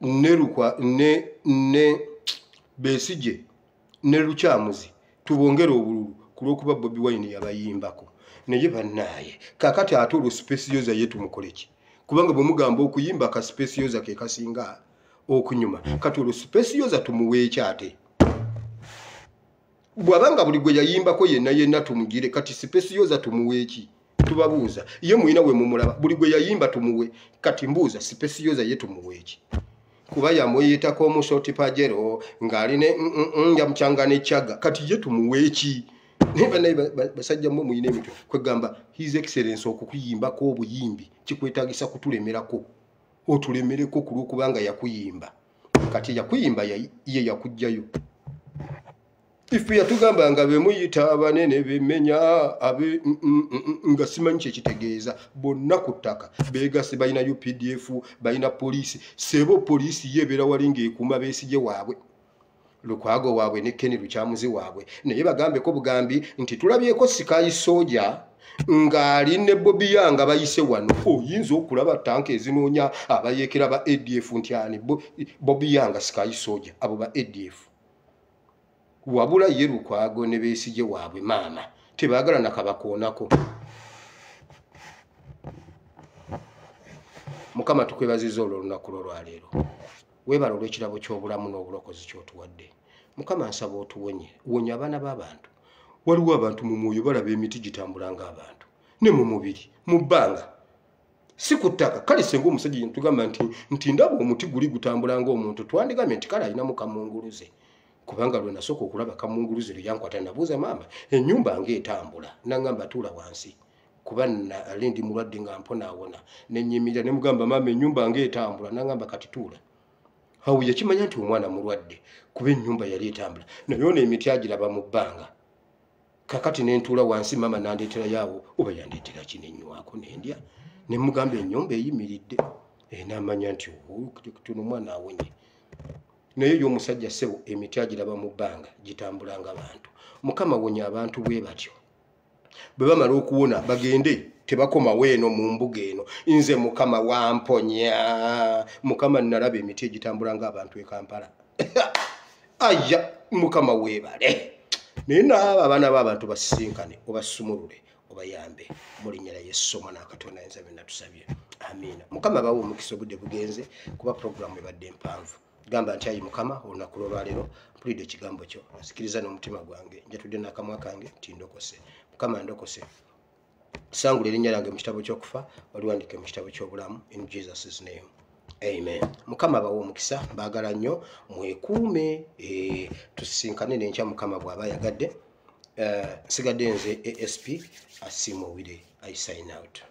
ne Besigye ne Lukyamuzi tubongere obululu ku lw'okuba Bobi Wine yabayimbako naye bannaaye kakati ate olwo Specioza ye tumukoleki kubanga bwe mugamba okuyimba ka Specioza ke kasinga okunyuma kati olwo Specioza tumuwe ekyate bwabanga buli gwe yayimbako yenna tumugire kati Specioza tumuwe eki tubabuuza ye mwina we mumulaba buli gwe yayimba tumuwe kati mbuuza Specioza ye tumuwe eki kuba yamweyitako omushoti pajero ng'aline nja mukyanga n'ekyaga kati ye tumuwe eki naye basajja mmwe muyina emitwe kwegamba his excellence okukuyimbako obuyimbi kikwetagisa kutulemerako otulemereko ku lw'okubanga yakuyimba kati yakuyimba ye yakujjayo ifu yatugamba nga bemuyita abanene bemenya abe nga simanyi kyekitegeeza bonna ku ttaka beegase balina UPDF balina poliisi sebo poliisi yeebeera wali ng'ekuuma Besigye waabwe Lukwago waabwe ne Ken Lukyamuzi waabwe naye bagambeko bugambi nti tulabyeko Sky Soldier ng'ali ne Bobi Wine bayise wano oyinza okulaba tanka ezinoonya abayeekera ba ADF nti ani Bobi Wine Sky Soldier abo ba ADF wabula ye Lukwago ne Besigye waabwe maama tebaagala nakabakoonako Mukama tukwebaziza olunaku lwaleero weebala olw'ekirabo ky'obulamu n'obulokozi ky'otuwadde Mukama nsaba otuwonye wonya abaana b'abantu waliwo abantu mu mwoyo balaba emiti gitambula ng'abantu ne mu mubiri mu bbanga si ku ttaka kale senga omusajja tugamba nti ndaba omuti guli gutambula ng'omuntu twandigambye nti kale alinamu kamunguluze kubanga lwe nasooka okulaba kamunguluze lwe yankwata nabuuza maama ennyumba ng'etambula nangamba tuula wansi kuba ali ndi mulwadde nga mponaawona ne nnyimirira ne mugamba maama ennyumba ng'etambula nangamba kati tuula awo yakimanya nti omwana mulwadde kuba ennyumba yali etambula naye ono emiti agiraba mu bbanga kakati nentuula wansi mama nandeetera yaawo oba yandeetera kinenywako nendya nemugamba ennyumba eyimiridde namanya nti tuno omwana awonye naye y'omusajja ssebo emiti agiraba mu bbanga gitambula ng'abantu mukama wonya abantu bwe batyo bwe bamala okuwona bagende tebakomawo eno mu mbuga eno nze mukama wamponya mukama nalaba emiti egitambula ng'abantu e Kampala aya mukama weebale naye naaba abaana b'abantu basisinkane obasumulule obayambe mu linnya lya Yesu omwana wa Katonda ayinza byonna tusabye amiina mukama bawe omukisa obudde bugenze kuba puroguramu ebadde mpanvu gamba nti ayi mukama olunaku lw'olwaleero mpulidde ekigambo kyo nsikiriza n'omutima gwange njatudde n'akamwa kange nti ndokose mukama ndokose sangula erinnya lyange mu kitabo ky'okufa waliwandike mu kitabo ky'obulamu in Jesus' name amen mukama bawe omukisa mbaagala nnyo mwekuume tusisinkane n'enkya mukama bw'aba yagadde nsigadde nze ASP Asiimwe Wire I sign out.